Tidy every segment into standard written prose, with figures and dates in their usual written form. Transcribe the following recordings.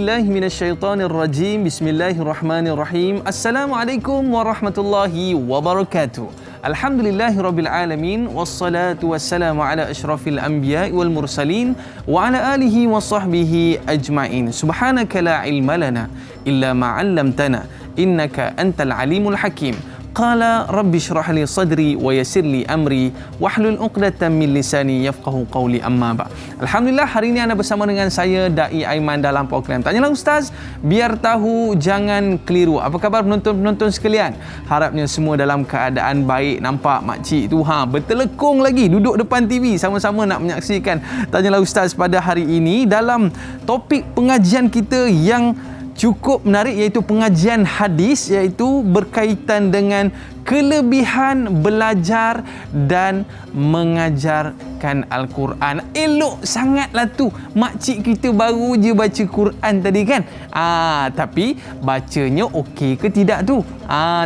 billahi minasyaitonir rajim. Bismillahirrahmanirrahim. Assalamualaikum warahmatullahi wabarakatuh. Alhamdulillahirabbil alamin wassalatu wassalamu ala asyrafil anbiya'i wal mursalin wa ala alihi wa sahbihi ajma'in. Subhanaka la ilma lana illa ma 'allamtana innaka antal alimul hakim. Qala rabbi shrah li sadri wa yassir li amri wahlul 'uqdatam min lisani yafqahu qawli, amma ba'. Alhamdulillah, hari ini anda bersama dengan saya Dai Aiman dalam program Tanyalah Ustaz, biar tahu jangan keliru. Apa khabar penonton-penonton sekalian? Harapnya semua dalam keadaan baik. Nampak makcik tu bertelekung lagi duduk depan TV sama-sama nak menyaksikan Tanyalah Ustaz pada hari ini dalam topik pengajian kita yang cukup menarik, iaitu pengajian hadis, iaitu berkaitan dengan kelebihan belajar dan mengajarkan Al-Quran. Elok sangatlah tu. Makcik kita baru je baca Quran tadi kan. Tapi bacanya okey ke tidak tu?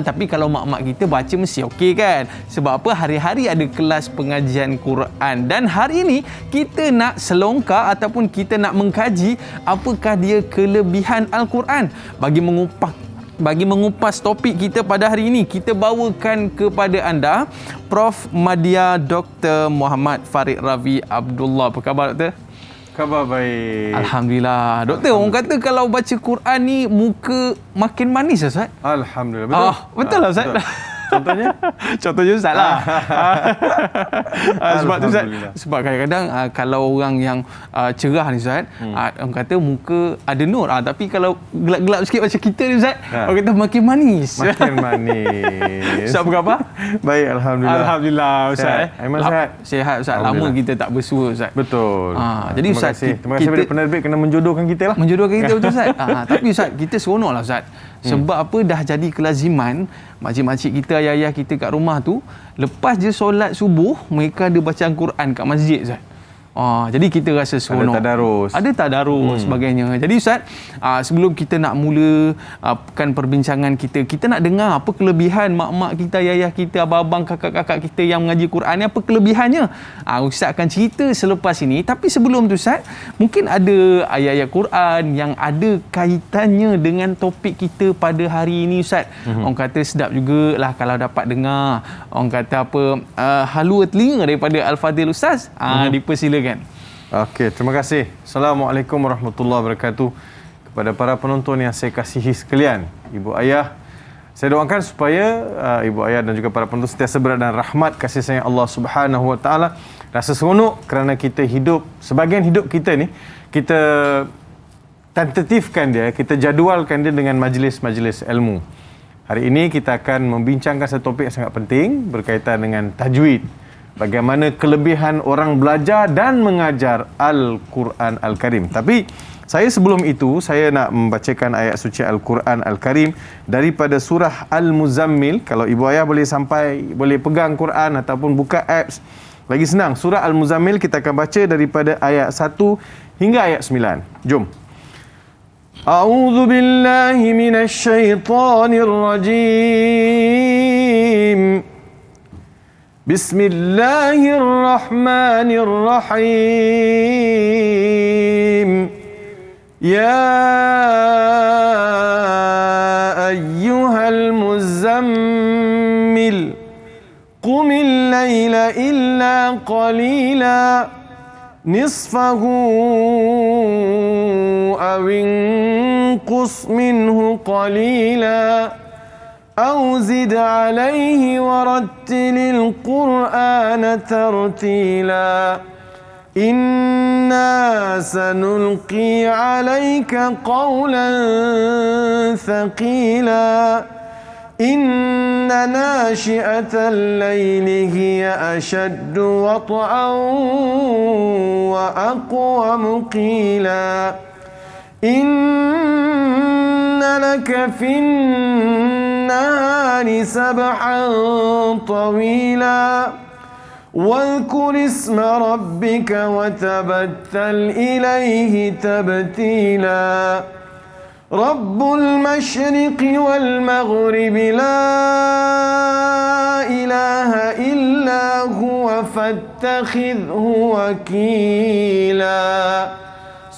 Tapi kalau mak-mak kita baca mesti okey kan? Sebab apa? Hari-hari ada kelas pengajian Quran. Dan hari ini kita nak selongkar ataupun kita nak mengkaji apakah dia kelebihan Al-Quran. Bagi mengupas topik kita pada hari ini, kita bawakan kepada anda Prof. Madya Dr. Muhammad Farid Ravi Abdullah. Apa khabar Doktor? Khabar baik. Alhamdulillah. Doktor, orang kata kalau baca Quran ni muka makin manis Ustaz? Alhamdulillah. Betul? Betul lah Ustaz. Betul. Contohnya? Contohnya Ustaz lah. Sebab tu Ustaz, sebab kadang-kadang kalau orang yang cerah ni Ustaz, orang kata muka ada nur. Tapi kalau gelap-gelap sikit macam kita ni Ustaz, orang kata makin manis. Makin manis. Ustaz apa khabar? Baik, Alhamdulillah. Alhamdulillah Ustaz. Aiman sihat? Sihat Ustaz. Lama kita tak bersua Ustaz. Betul. Jadi Ustaz, terima kasih kepada penerbit kena menjodohkan kita lah. Menjodohkan kita betul Ustaz. Tapi Ustaz, kita seronok lah Ustaz. Sebab apa, dah jadi kelaziman makcik-makcik kita, ayah-ayah kita kat rumah tu, lepas je solat subuh, mereka ada bacaan Quran kat masjid Ustaz. Jadi kita rasa seronok. Ada tadarus sebagainya. Jadi Ustaz, sebelum kita nak perbincangan kita, kita nak dengar apa kelebihan mak-mak kita, ayah kita, abang-abang, kakak-kakak kita yang mengaji Quran ni, apa kelebihannya. Ustaz akan cerita selepas ini. Tapi sebelum tu Ustaz, mungkin ada ayat-ayat Quran yang ada kaitannya dengan topik kita pada hari ini Ustaz. Orang kata sedap jugalah kalau dapat dengar. Orang kata halua telinga daripada Al-Fadhil Ustaz. Dipersilakan. Okey, terima kasih. Assalamualaikum warahmatullahi wabarakatuh. Kepada para penonton yang saya kasihi sekalian, ibu ayah, saya doakan supaya ibu ayah dan juga para penonton sentiasa berada dalam rahmat kasih sayang Allah Subhanahu Wa Taala. Rasa seronok kerana kita hidup, sebahagian hidup kita ni kita tentatifkan dia, kita jadualkan dia dengan majlis-majlis ilmu. Hari ini kita akan membincangkan satu topik yang sangat penting berkaitan dengan tajwid. Bagaimana kelebihan orang belajar dan mengajar Al-Quran Al-Karim. Tapi saya sebelum itu, saya nak membacakan ayat suci Al-Quran Al-Karim daripada surah Al-Muzammil. Kalau ibu ayah boleh pegang Quran ataupun buka apps, lagi senang. Surah Al-Muzammil kita akan baca daripada ayat 1 hingga ayat 9. Jom. A'udzu billahi minasy syaithanir rajim. Bismillahirrahmanirrahim. Ya ayyuhal muzammil qumil layla illa qalila nisfahu aw inqus minhu qalila أو زد عليه ورتل القرآن ترتيلا إنا سنلقي عليك قولا ثقيلا إن ناشئة الليل هي أشد وطئا وأقوم قيلا إن لك في النهار سبحا طويلا واذكر اسم ربك وتبتل إليه تبتيلا رب المشرق والمغرب لا إله إلا هو فاتخذه وكيلا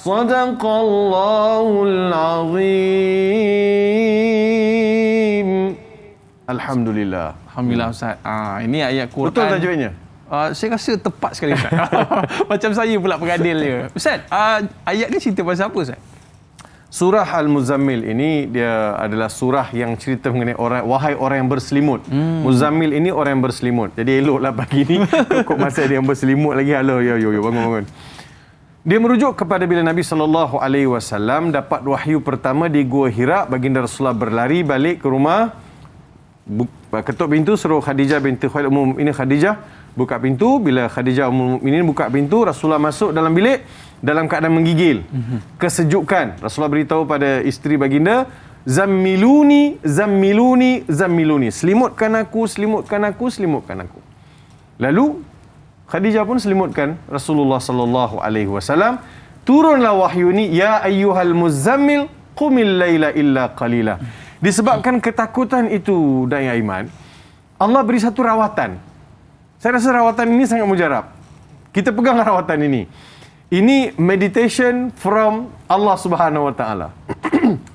Sadaqallahul azim. Alhamdulillah. Alhamdulillah Ustaz. Ini ayat Quran. Betul tajwidnya? Saya rasa tepat sekali Ustaz. Macam saya pula pengadil dia. Ustaz, ayat ni cerita pasal apa Ustaz? Surah Al-Muzammil ini dia adalah surah yang cerita mengenai wahai orang yang berselimut. Muzammil ini orang yang berselimut. Jadi eloklah pagi ni kok masa dia yang berselimut lagi. Halo, yo bangun. Dia merujuk kepada bila Nabi SAW dapat wahyu pertama di Gua Hira, baginda Rasulullah berlari balik ke rumah, ketuk pintu, suruh Khadijah binti Khuwailid Ummul Mukminin Khadijah buka pintu. Bila Khadijah Ummul Mukminin buka pintu, Rasulullah masuk dalam bilik dalam keadaan menggigil. Kesejukan. Rasulullah beritahu pada isteri baginda, Zammiluni. Selimutkan aku. Lalu Khadijah pun selimutkan Rasulullah sallallahu alaihi wasallam. Turunlah wahyu ni, ya ayyuhal muzammil qumil laila illa qalila. Disebabkan ketakutan itu daya iman, Allah beri satu rawatan. Saya rasa rawatan ini sangat mujarab. Kita pegang rawatan ini. Ini meditation from Allah Subhanahu wa taala.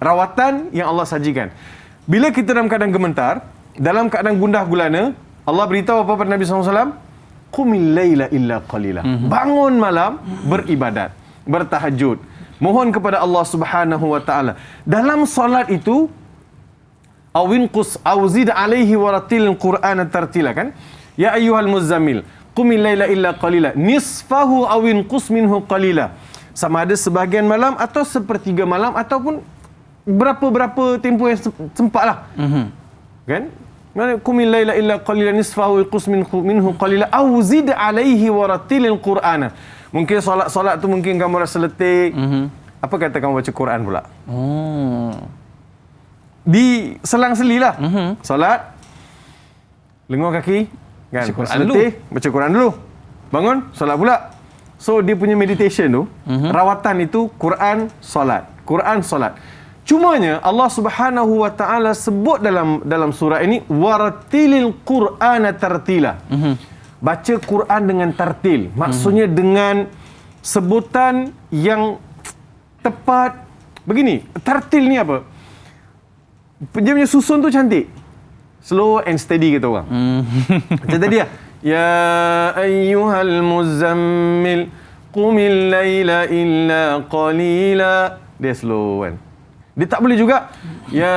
Rawatan yang Allah sajikan. Bila kita dalam keadaan gemetar, dalam keadaan gundah gulana, Allah beritahu apa pada Nabi SAW? Qumil laila illa qalila. Bangun malam beribadat, bertahajud, mohon kepada Allah Subhanahu wa taala. Dalam solat itu awinqus auzid alaihi waratil Qur'ana tartila, kan? Ya ayyuhal muzammil qumil laila illa qalila nisfahu awinqus minhu qalila. Sama ada sebahagian malam atau sepertiga malam ataupun berapa tempoh yang sempatlah. Kan? Qumil laila illa qalila nisfahu qus minhu qalila aw zid alaihi waratilil Qur'ana. Mungkin solat tu mungkin kamu rasa letih. Apa kata kamu baca Quran pula? Di selang-selilah. Solat, lengur kaki, kan? Letih, baca Quran dulu. Bangun, solat pula. So dia punya meditation tu, rawatan itu Quran, solat. Quran, solat. Cumanya Allah Subhanahu wa taala sebut dalam surah ini waratilil Qur'ana tartila. Baca Quran dengan tartil. Maksudnya dengan sebutan yang tepat. Begini, tartil ni apa? Dia punya susun tu cantik. Slow and steady kata orang. Macam tadi lah. Ya ayyuhal muzammil qumil laila illa qalila. Dia slow kan. Dia tak boleh juga ya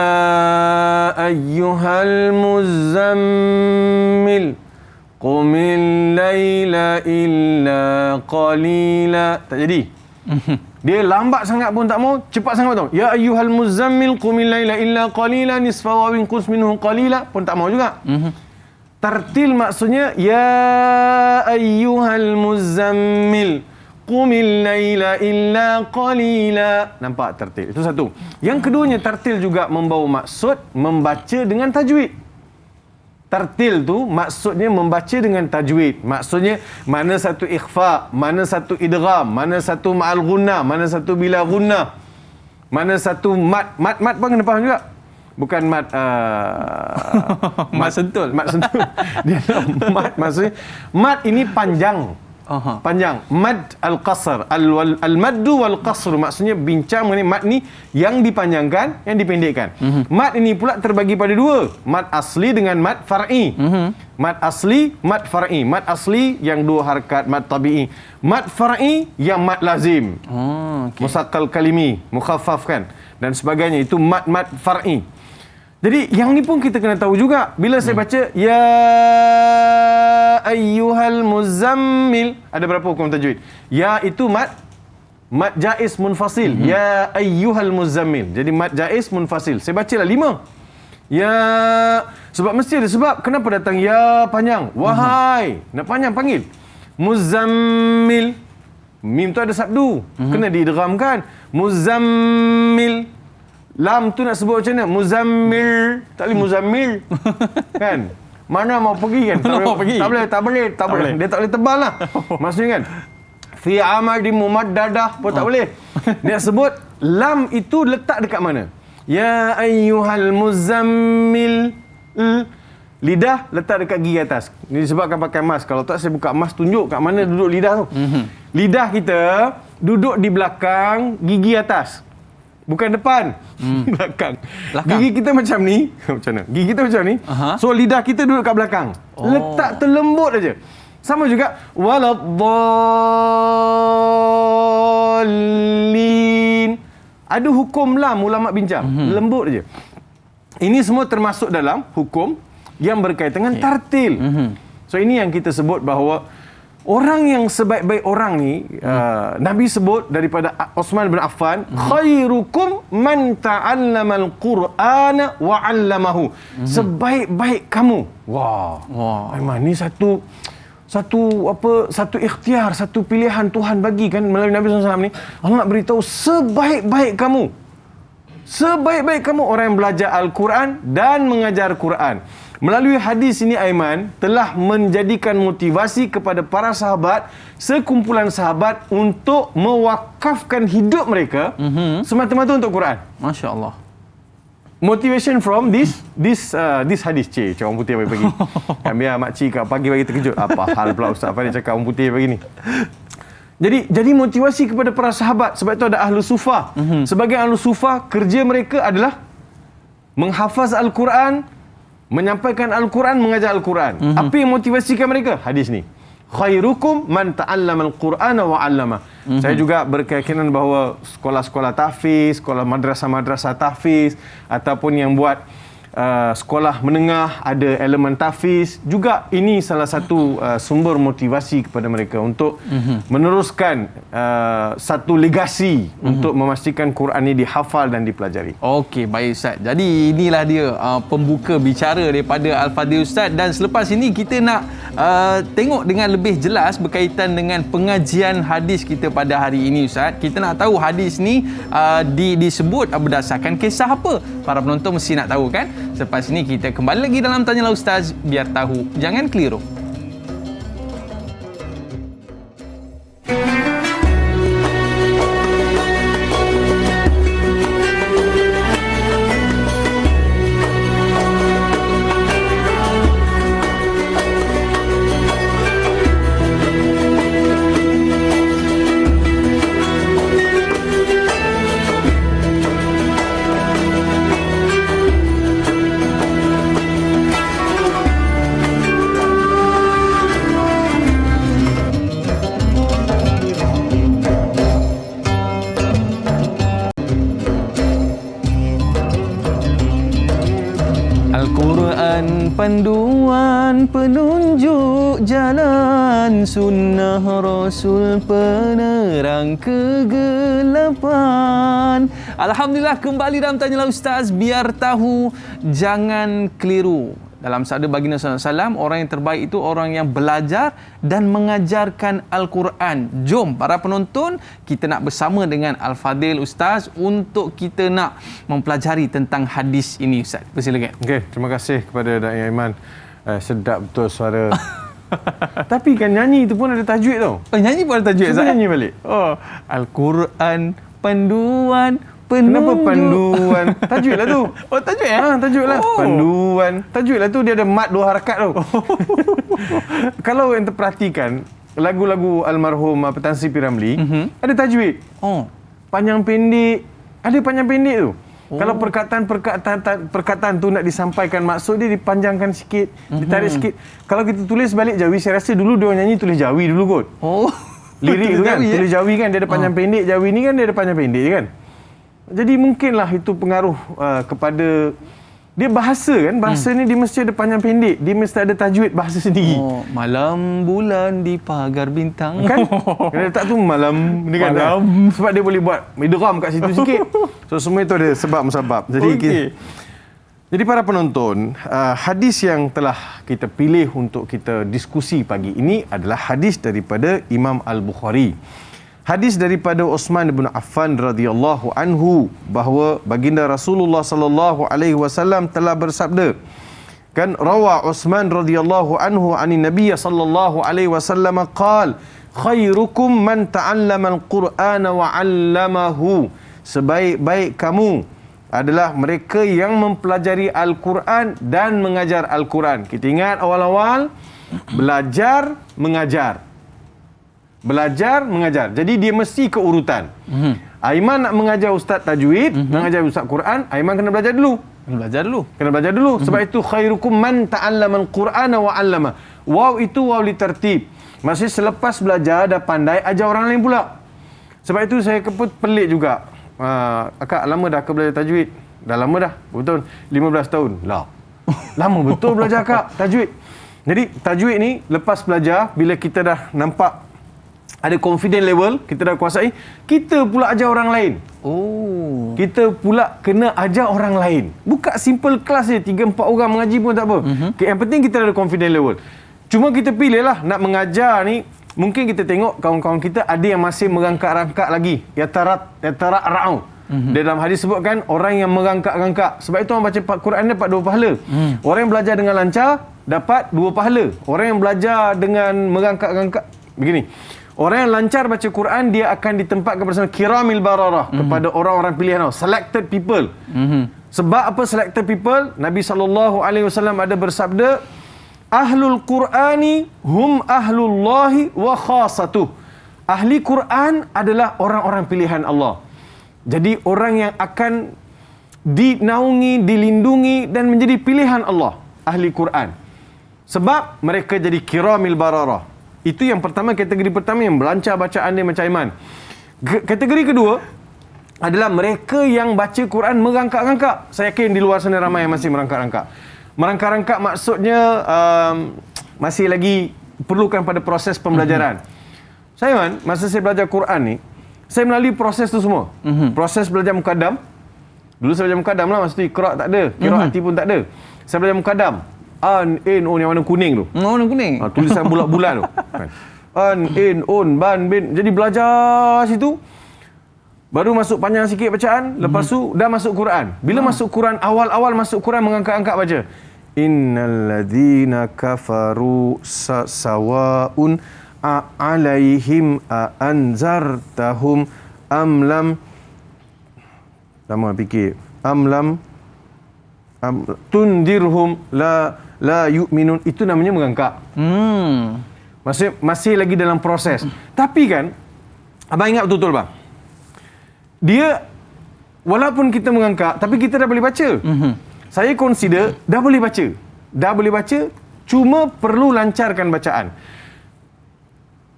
ayyuhal muzammil qumil laila illa qalila. Tak jadi. Dia lambat sangat pun tak mau, cepat sangat pun tak mau. Ya ayyuhal muzammil qumil laila illa qalila nisfahu aw inqus minhu qalila pun tak mau juga. Tartil maksudnya ya ayyuhal muzammil qumil laila illa qalila. Nampak tartil? Itu satu. Yang keduanya, tartil juga membawa maksud membaca dengan tajwid. Tartil tu maksudnya membaca dengan tajwid. Maksudnya mana satu ikhfa, mana satu idgham, mana satu ma'al gunnah, mana satu bila gunnah, mana satu mat pun kena faham juga. Bukan mat mat sentul. Mat sentul. Dia mat maksudnya mat ini panjang. Panjang. Mad al-qasr. Al-maddu wal-qasr maksudnya bincang mengenai mad ni yang dipanjangkan, yang dipendekkan. Mad ini pula terbagi pada dua. Mad asli dengan mad far'i. Mad asli, mad far'i. Mad asli yang dua harakat, mad tabi'i. Mad far'i yang mad lazim. Musaqqal kalimi, mukhaffaf kan, dan sebagainya. Itu mad far'i. Jadi yang ni pun kita kena tahu juga. Bila saya baca ya ayyuhal muzammil, ada berapa hukum tajwid? Ya itu mad jaiz munfasil. Ya ayyuhal muzammil. Jadi mad jaiz munfasil. Saya bacalah 5. Ya, sebab mesti ada sebab. Kenapa datang ya panjang? Wahai, nak panjang panggil. Muzammil. Mim tu ada sabdu. Kena diidghamkan. Muzammil. Lam tu nak sebut macam mana? Muzammil. Tak boleh muzammil. Kan? Mana mau pergi kan? Tak boleh. Dia tak boleh tebal lah. Maksudnya kan? Fi amadi mumaddadah pun tak boleh. Dia sebut lam itu letak dekat mana? Ya ayyuhal muzammil. Lidah letak dekat gigi atas. Ini disebabkan pakai mask. Kalau tak saya buka mask tunjuk kat mana duduk lidah tu. Lidah kita duduk di belakang, gigi atas. Bukan depan. Belakang. Gigi kita macam ni. Macam mana? Gigi kita macam ni. So lidah kita duduk kat belakang. Letak terlembut aja. Sama juga waladdallin. Ada hukum lam ulama bincang. Lembut aja. Ini semua termasuk dalam hukum yang berkaitan dengan tartil. So ini yang kita sebut bahawa orang yang sebaik-baik orang ni, Nabi sebut daripada Uthman bin Affan, khairukum man ta'allamal Qur'ana wa 'allamahu. Sebaik-baik kamu. Wah. Aiman, ni satu ikhtiar, satu pilihan Tuhan bagi kan melalui Nabi SAW ni. Allah nak beritahu sebaik-baik kamu. Sebaik-baik kamu orang yang belajar Al-Quran dan mengajar Quran. Melalui hadis ini Aiman telah menjadikan motivasi kepada para sahabat, sekumpulan sahabat untuk mewakafkan hidup mereka semata-mata untuk Quran. Masya Allah. Motivation from this hadis. Orang putih pagi-pagi. Kan biar makcik kat pagi bagi terkejut. Apa hal pula Ustaz Fadil cakap orang putih pagi ni? Jadi motivasi kepada para sahabat. Sebab itu ada Ahlu Sufah. Sebagai Ahlu Sufah, kerja mereka adalah menghafaz Al-Quran, menyampaikan Al-Quran, mengajar Al-Quran. Apa yang motivasikan mereka? Hadis ni. Khairukum man ta'allama Al-Qur'ana wa 'allama. Saya juga berkeyakinan bahawa sekolah-sekolah tahfiz, sekolah madrasah-madrasah tahfiz ataupun yang buat sekolah menengah ada elemen tahfiz juga, ini salah satu sumber motivasi kepada mereka untuk meneruskan satu legasi untuk memastikan Quran ini dihafal dan dipelajari. Okey, baik Ustaz. Jadi inilah dia pembuka bicara daripada Al-Fadil Ustaz, dan selepas ini kita nak tengok dengan lebih jelas berkaitan dengan pengajian hadis kita pada hari ini Ustaz. Kita nak tahu hadis ni disebut berdasarkan kisah apa? Para penonton mesti nak tahu kan? Selepas ini kita kembali lagi dalam Tanyalah Ustaz, biar tahu jangan keliru. Al-Quran panduan penunjuk jalan, sunnah Rasul penerang kegelapan. Alhamdulillah, kembali dalam Tanyalah Ustaz, biar tahu jangan keliru. Dalam sabda baginda SAW, orang yang terbaik itu orang yang belajar dan mengajarkan Al-Quran. Jom para penonton, kita nak bersama dengan Al-Fadil Ustaz untuk kita nak mempelajari tentang hadis ini Ustaz. Persilakan. Okey, terima kasih kepada Da'i Aiman. Sedap betul suara. Tapi kan nyanyi itu pun ada tajwid tau. Oh, nyanyi pun ada tajwid Ustaz? Cuba nyanyi balik. Oh, Al-Quran panduan Kenapa panduan? Tajuk lah tu. Oh, tajuk ya? Tajuk lah. Panduan. Tajuk lah tu, dia ada mat 2 harakat tau. Kalau yang terperhatikan, lagu-lagu almarhum Tan Sri P. Ramlee, ada tajwid. Panjang pendek. Ada panjang pendek tu. Kalau perkataan tu nak disampaikan maksud dia, dipanjangkan sikit, ditarik sikit. Kalau kita tulis balik Jawi, saya rasa dulu dia orang nyanyi tulis Jawi dulu kot. Lirik tu kan, tulis Jawi kan, dia ada panjang pendek. Jawi ni kan dia ada panjang pendek kan. Jadi mungkinlah itu pengaruh kepada dia bahasa kan. Bahasa ni dia mesti ada panjang pendek. Dia mesti ada tajwid bahasa sendiri. Malam bulan di pagar bintang. Kan? Kena letak tu malam. Ni kan malam. Sebab dia boleh buat idgham kat situ sikit. So semua itu ada sebab-musabab. Jadi para penonton, hadis yang telah kita pilih untuk kita diskusi pagi ini adalah hadis daripada Imam Al-Bukhari. Hadis daripada Uthman bin Affan radhiyallahu anhu bahawa baginda Rasulullah sallallahu alaihi wasallam telah bersabda. Kan rawa Uthman radhiyallahu anhu anin Nabiy sallallahu alaihi wasallam qaal khairukum man ta'allama al-Qur'ana wa 'allamahu. Sebaik-baik kamu adalah mereka yang mempelajari Al-Quran dan mengajar Al-Quran. Kita ingat awal-awal belajar, mengajar. belajar, mengajar. Jadi dia mesti keurutan. Aiman nak mengajar ustaz tajwid, mengajar ustaz Quran, Aiman kena belajar dulu. Kena belajar dulu. Sebab itu khairukum man ta'allama al-Qur'ana wa 'allama. Waw itu waw li tertib. Maksudnya selepas belajar dah pandai, ajar orang lain pula. Sebab itu saya pun pelik juga. Akak lama dah ke belajar tajwid? Dah lama dah. Betul. 15 tahun. Lah. Lama betul belajar akak tajwid. Jadi tajwid ni lepas belajar, bila kita dah nampak ada confident level, kita dah kuasai, kita pula ajar orang lain. Oh. Kita pula kena ajar orang lain. Bukan simple kelas je, 3-4 orang mengaji pun tak apa. Yang penting kita ada confident level. Cuma kita pilih lah nak mengajar ni, mungkin kita tengok kawan-kawan kita ada yang masih merangkak-rangkak lagi. Yatarak ra'au. Dalam hadis sebutkan orang yang merangkak-rangkak. Sebab itu orang baca Quran dapat 2 pahala. Orang yang belajar dengan lancar dapat 2 pahala. Orang yang belajar dengan merangkak-rangkak begini. Orang yang lancar baca Quran, dia akan ditempatkan bersama kiramil bararah, kepada orang-orang pilihan Allah, selected people. Sebab apa selected people? Nabi SAW ada bersabda, Ahlul Qur'ani hum ahlullahi wa khasatuh. Ahli Quran adalah orang-orang pilihan Allah. Jadi orang yang akan dinaungi, dilindungi dan menjadi pilihan Allah, ahli Quran. Sebab mereka jadi kiramil bararah. Itu yang pertama, kategori pertama yang melancar bacaan dia macam Aiman. Kategori kedua adalah mereka yang baca Quran merangkak-rangkak. Saya yakin di luar sana ramai yang masih merangkak-rangkak. Merangkak-rangkak maksudnya masih lagi perlukan pada proses pembelajaran. Saya Aiman, masa saya belajar Quran ni, saya melalui proses tu semua. Proses belajar mukaddam. Dulu saya belajar mukaddam lah, masa tu iqra' tak ada, qiraati pun tak ada. Saya belajar mukaddam. An, in, un, yang warna kuning tu. Warna kuning? Tulisan bulat-bulat tu. An, in, un, ban, bin. Jadi belajar situ. Baru masuk panjang sikit bacaan. Lepas tu dah masuk Quran. Bila masuk Quran, awal-awal masuk Quran mengangkat-angkat baca. Innal ladzina kafaru sawa'un alaihim anzartahum amlam. Lama fikir. Amlam tundirhum la yu'minun. Itu namanya mengangkat. Maksudnya masih lagi dalam proses. Tapi kan, abang ingat betul-betul bang, dia walaupun kita mengangkat, tapi kita dah boleh baca. Saya consider dah boleh baca, cuma perlu lancarkan bacaan.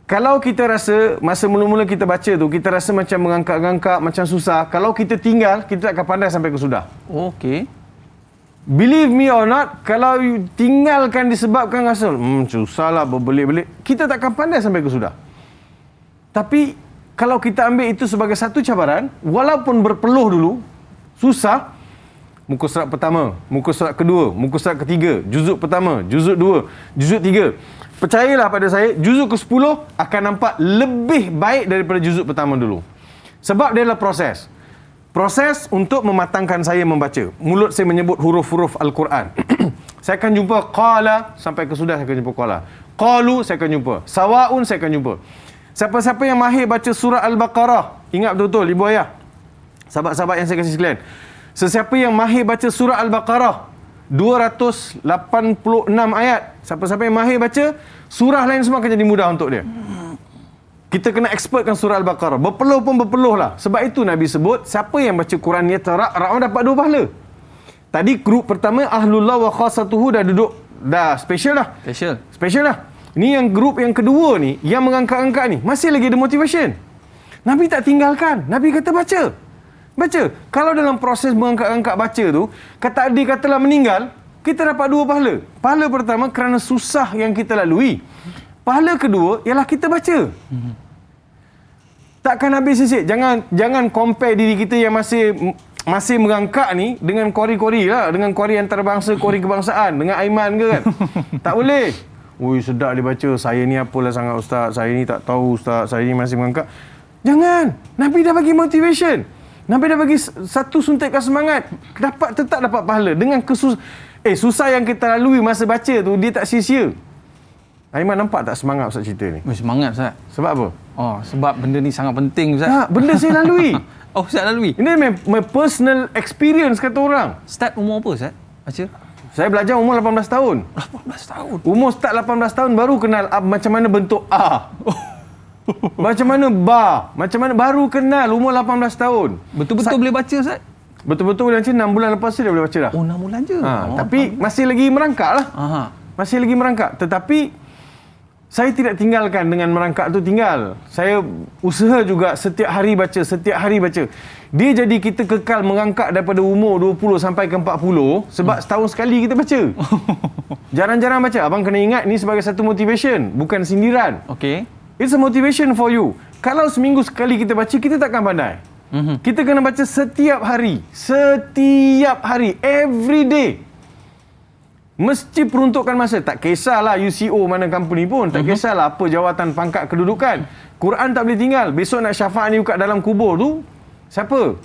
Kalau kita rasa masa mula-mula kita baca tu, kita rasa macam mengangkat-angkat, macam susah, kalau kita tinggal, kita tak akan pandai sampai ke sudah. Okey. Believe me or not, kalau tinggalkan disebabkan rasa susahlah berbelit-belit, kita tak akan pandai sampai ke sudah. Tapi kalau kita ambil itu sebagai satu cabaran, walaupun berpeluh dulu, susah, muka surat pertama, muka surat kedua, muka surat ketiga, juzuk pertama, juzuk dua, juzuk tiga. Percayalah pada saya, juzuk ke-10 akan nampak lebih baik daripada juzuk pertama dulu. Sebab dia adalah proses. Proses untuk mematangkan saya membaca. Mulut saya menyebut huruf-huruf Al-Quran. Saya akan jumpa qala, sampai ke sudah saya akan jumpa qala. Qalu saya akan jumpa. Sawa'un saya akan jumpa. Siapa-siapa yang mahir baca surah Al-Baqarah, ingat betul-betul ibu ayah, sahabat-sahabat yang saya kasih sekalian, sesiapa yang mahir baca surah Al-Baqarah 286 ayat, siapa-siapa yang mahir baca, surah lain semua akan jadi mudah untuk dia. Kita kena expertkan surah Al-Baqarah. Berpeluh pun berpeluh lah. Sebab itu Nabi sebut, siapa yang baca Quran ni ra'au dapat 2 pahala. Tadi grup pertama ahlullah wa khasatuhu dah duduk, dah special lah. Special lah. Ni yang grup yang kedua ni, yang mengangkat-angkat ni, masih lagi ada motivation. Nabi tak tinggalkan. Nabi kata baca. Kalau dalam proses mengangkat-angkat baca tu, kata adik katalah meninggal, kita dapat 2 pahala. Pahala pertama kerana susah yang kita lalui. Pahala kedua ialah kita baca. Takkan habis sisik. Jangan compare diri kita yang masih merangkak ni dengan kori-kori lah, dengan kori antarabangsa, kori kebangsaan, dengan Aiman ke kan. Tak boleh. Ui, sedap dia baca. Saya ni apalah sangat ustaz. Saya ni tak tahu ustaz. Saya ni masih merangkak. Jangan. Nabi dah bagi motivation. Nabi dah bagi satu suntikan semangat. Tetap dapat pahala. Dengan susah yang kita lalui masa baca tu, dia tak sia-sia. Aiman nampak tak semangat Ustaz cerita ni? Semangat Ustaz. Sebab apa? Oh, sebab benda ni sangat penting Ustaz. Benda saya lalui. Oh, Ustaz lalui? Ini my personal experience kata orang. Start umur apa Ustaz? Baca? Saya belajar umur 18 tahun. 18 tahun? Umur start 18 tahun baru kenal macam mana bentuk A. Macam mana ba? Macam mana baru kenal umur 18 tahun. Betul-betul boleh baca, Ustaz? Betul-betul boleh baca 6 bulan lepas tu dia boleh baca dah. Oh, 6 bulan je. Tapi masih lagi merangkak lah. Aha. Masih lagi merangkak. Tetapi saya tidak tinggalkan dengan merangkak tu tinggal. Saya usaha juga setiap hari baca, setiap hari baca. Dia jadi kita kekal merangkak daripada umur 20 sampai ke 40 sebab setahun sekali kita baca. Jarang-jarang baca. Abang kena ingat ni sebagai satu motivation, bukan sindiran. Okey. It's a motivation for you. Kalau seminggu sekali kita baca, kita takkan pandai. Kita kena baca setiap hari. Setiap hari. Every day. Mesti peruntukkan masa. Tak kisahlah UCO mana company pun. Tak kisahlah apa jawatan pangkat kedudukan. Quran tak boleh tinggal. Besok nak syafaat ni buka dalam kubur tu, siapa?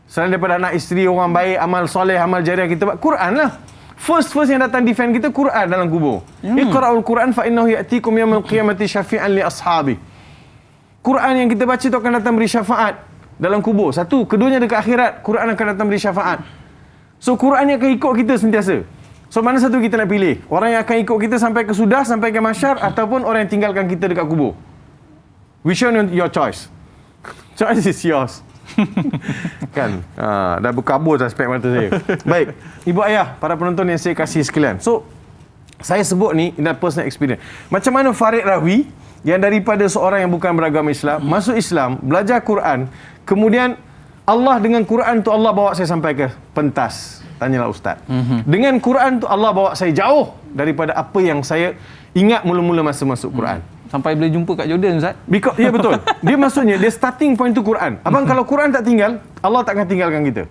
Selain daripada anak isteri, orang baik, amal soleh, amal jariah kita buat, Quran lah. First yang datang defend kita, Quran dalam kubur. Iqra'ul Quran fa innahu ya'tikum yaumil qiyamati syafi'an li ashabi. Quran yang kita baca tu akan datang beri syafaat dalam kubur. Satu. Keduanya dekat akhirat, Quran akan datang beri syafaat. So, Quran ni akan ikut kita sentiasa. So, mana satu kita nak pilih? Orang yang akan ikut kita sampai ke sudah, sampai ke mahsyar, ataupun orang yang tinggalkan kita dekat kubur? Which one your choice? Choice is yours. Kan? Dah berkabur dah spek mata saya. Baik. Ibu ayah, para penonton yang saya kasih sekalian. So, saya sebut ni, in personal experience. Macam mana Farid Rahwi, yang daripada seorang yang bukan beragama Islam, masuk Islam, belajar Quran, kemudian Allah dengan Quran tu Allah bawa saya sampai ke pentas. Tanyalah Ustaz. Dengan Quran tu Allah bawa saya jauh daripada apa yang saya ingat mula-mula masa masuk Quran. Sampai boleh jumpa kat Jordan, Ustaz? Ya betul. Dia maksudnya, dia starting point tu Quran. Abang kalau Quran tak tinggal, Allah tak akan tinggalkan kita.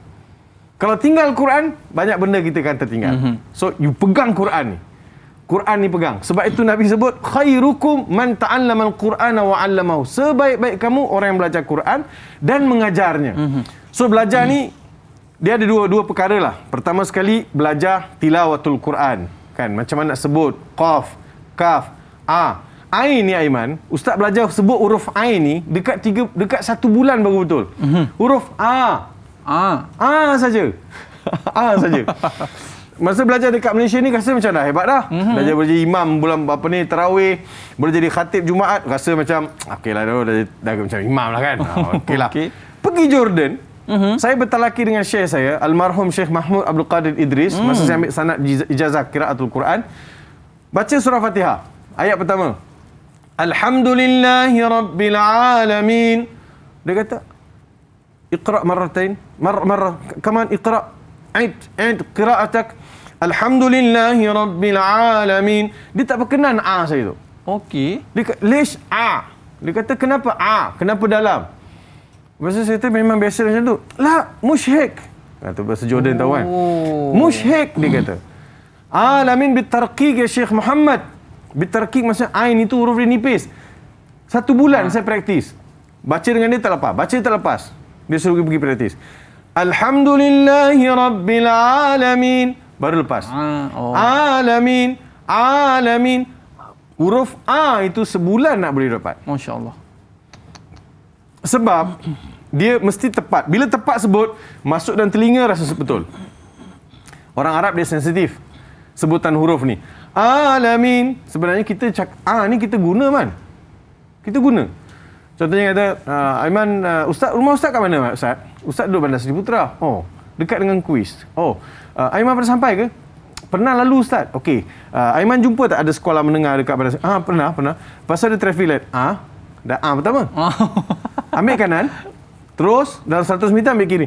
Kalau tinggal Quran, banyak benda kita akan tertinggal. So, you pegang Quran ni. Quran ni pegang. Sebab itu Nabi sebut, khairukum man ta'allamal Qur'ana wa 'allamahu. Sebaik-baik kamu orang yang belajar Quran dan mengajarnya. So, belajar ni dia ada dua perkara lah. Pertama sekali, belajar tilawatul Quran. Kan? Macam mana nak sebut qaf, kaf, a. Ain ni Aiman, Ustaz belajar sebut huruf Ain ni dekat 1 bulan baru betul. Huruf A. A saja. A saja. Masa belajar dekat Malaysia ni rasa macam dah hebat dah. Belajar boleh jadi imam bulan apa ni tarawih, boleh jadi khatib Jumaat, rasa macam okeylah dah macam imam lah kan. Okeylah. Pergi Jordan, saya bertalaki dengan syekh saya, almarhum Syekh Mahmud Abdul Qadir Idris, masa saya ambil sanad ijazah qiraatul Quran. Baca surah Fatihah. Ayat pertama. Alhamdulillahi Rabbil Alamin. Dia kata, Iqra' marratain. Marrah. Kaman Iqra'. Aid qira'atak. Alhamdulillahi Rabbil Alamin. Dia tak berkenan A saya tu. Okey. Dia kata, Lish A. Dia kata, kenapa A? Kenapa dalam? Bahasa saya tu memang biasa macam tu. La, musyhik. Kata bahasa Jordan tahu kan. Musyhik dia kata. Alamin bitarqiq ya Syekh Muhammad. Bitarqiq maksudnya ain itu huruf dia nipis. 1 bulan saya praktis. Baca dengan dia tak lepas. Baca tak lepas. Dia suruh pergi praktis. Alhamdulillahi Rabbil Alamin. Baru lepas. Alamin. Alamin. Huruf A itu sebulan nak boleh dapat. Masya Allah. Sebab dia mesti tepat. Bila tepat sebut, masuk dalam telinga rasa betul. Orang Arab dia sensitif sebutan huruf ni. Alamin. Sebenarnya kita ni kita guna man. Kita guna. Contohnya kata, Aiman, Ustaz, rumah Ustaz kat mana Ustaz? Ustaz duduk Bandar Seri Putra. Oh, dekat dengan kuis. Oh, Aiman pernah sampai ke? Pernah lalu Ustaz. Okey. Aiman jumpa tak ada sekolah menengah dekat Bandar Seri? Pernah. Pasal ada traffic light. Dah pertama. Ambil kanan. Terus dalam 100 meter ambil kiri.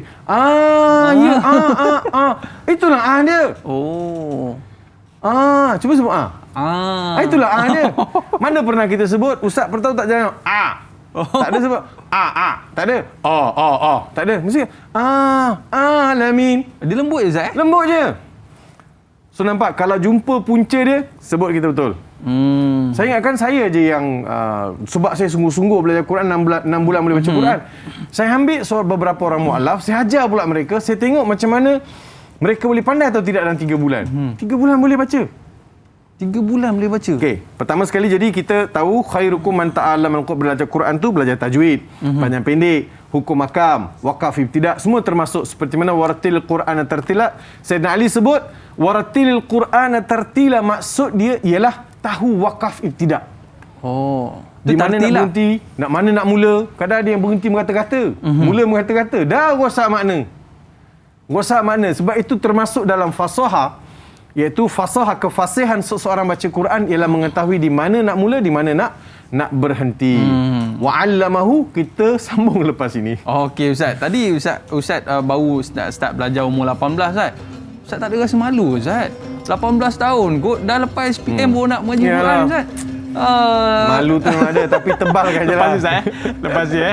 Itulah dia. Oh. Cuba sebut itulah dia. Mana pernah kita sebut Ustaz pertahu tak jangan tak ada sebut tak ada. Tak ada. Mesti alamin. Dia lembut je Zat? Lembut je. So nampak kalau jumpa punca dia sebut kita betul. Saya ingatkan saya je yang sebab saya sungguh-sungguh belajar Quran 6 bulan boleh baca Quran. Saya ambil beberapa orang mu'alaf, saya ajar pula mereka, saya tengok macam mana mereka boleh pandai atau tidak dalam 3 bulan. 3 bulan boleh baca. 3 bulan boleh baca. Okey, pertama sekali jadi kita tahu khairukum man ta'allama al-Quran, belajar Quran tu belajar tajwid, panjang pendek, hukum makam, wakaf ibtida, semua termasuk seperti mana waratil Quran tartila. Sayyidina Ali sebut waratil Quran tartila, maksud dia ialah tahu wakaf ibtida. Di mana nak tartilah. berhenti, nak mana nak mula. Kadang ada yang berhenti mengata-kata, mula mengata-kata. Dah rosak makna. Rosak makna. Sebab itu termasuk dalam fasahah, iaitu fasahah, kefasihan seseorang baca Quran ialah mengetahui di mana nak mula, di mana nak berhenti. Wa 'allamahu, kita sambung lepas ini. Okey Ustaz. Tadi Ustaz baru start belajar umur 18 Ustaz. Ustaz tak ada rasa malu Ustaz. 18 tahun kot dah lepas SPM baru nak mengaji Quran Yalah. Ustaz. Malu tu memang ada, tapi tebalkan je lah. Lepas Ustaz Lepas je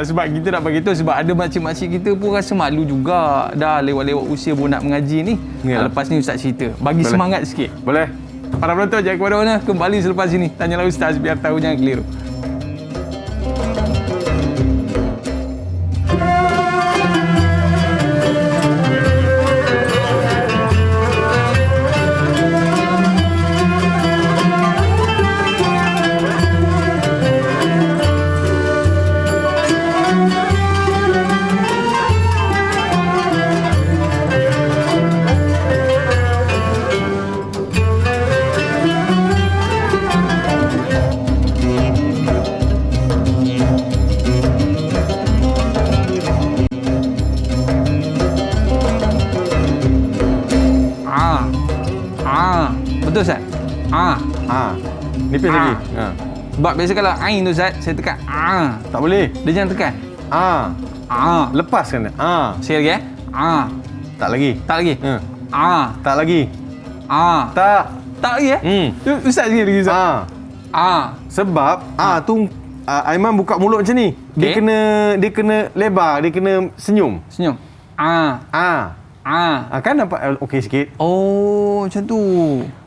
sebab kita nak bagi tahu, sebab ada makcik-makcik kita pun rasa malu juga. Dah lewat-lewat usia baru nak mengaji ni. Yalah. Lepas ni Ustaz cerita, bagi Boleh. semangat sikit. Boleh? Para penonton jangan ke mana-mana, kembali selepas ini. Tanyalah Ustaz biar tahu, jangan keliru. Betul Ustaz? Nipis lagi. Sebab biasa kalau ain tu Ustaz, saya tekan Tak boleh. dia jangan tekan. Lepaskan. Sekali lagi Tak lagi. Tak lagi. Tak lagi. Tak. Tak lagi Ustaz sekali lagi Ustaz. Sebab tu Aiman buka mulut macam ni. Okey. Dia kena lebar, dia kena senyum. Senyum. Kan nampak okey sikit. Oh, macam tu.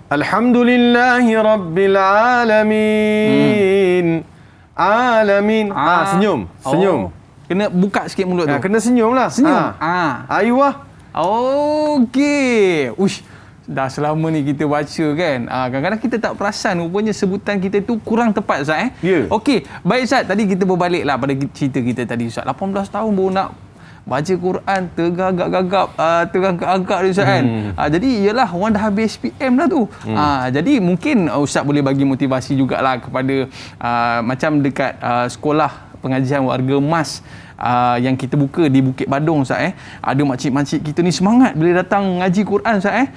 Alhamdulillahi Rabbil Alamin. Alamin. Senyum. Senyum. Oh. Kena buka sikit mulut tu. Kena senyum lah. Senyum. Ayuh. Okey. Uish. Dah selama ni kita baca kan. Kadang-kadang kita tak perasan rupanya sebutan kita tu kurang tepat Ustaz Ya. Okey. Baik Ustaz, tadi kita berbaliklah pada cerita kita tadi Ustaz. 18 tahun baru nak baca Quran, tergagap-gagap, terangkat-angkat dia Ustaz kan. Jadi ialah orang dah habis SPM dah tu. Jadi mungkin Ustaz boleh bagi motivasi jugalah kepada macam dekat sekolah pengajian warga emas yang kita buka di Bukit Badung Ustaz Ada makcik-makcik kita ni semangat bila datang ngaji Quran Ustaz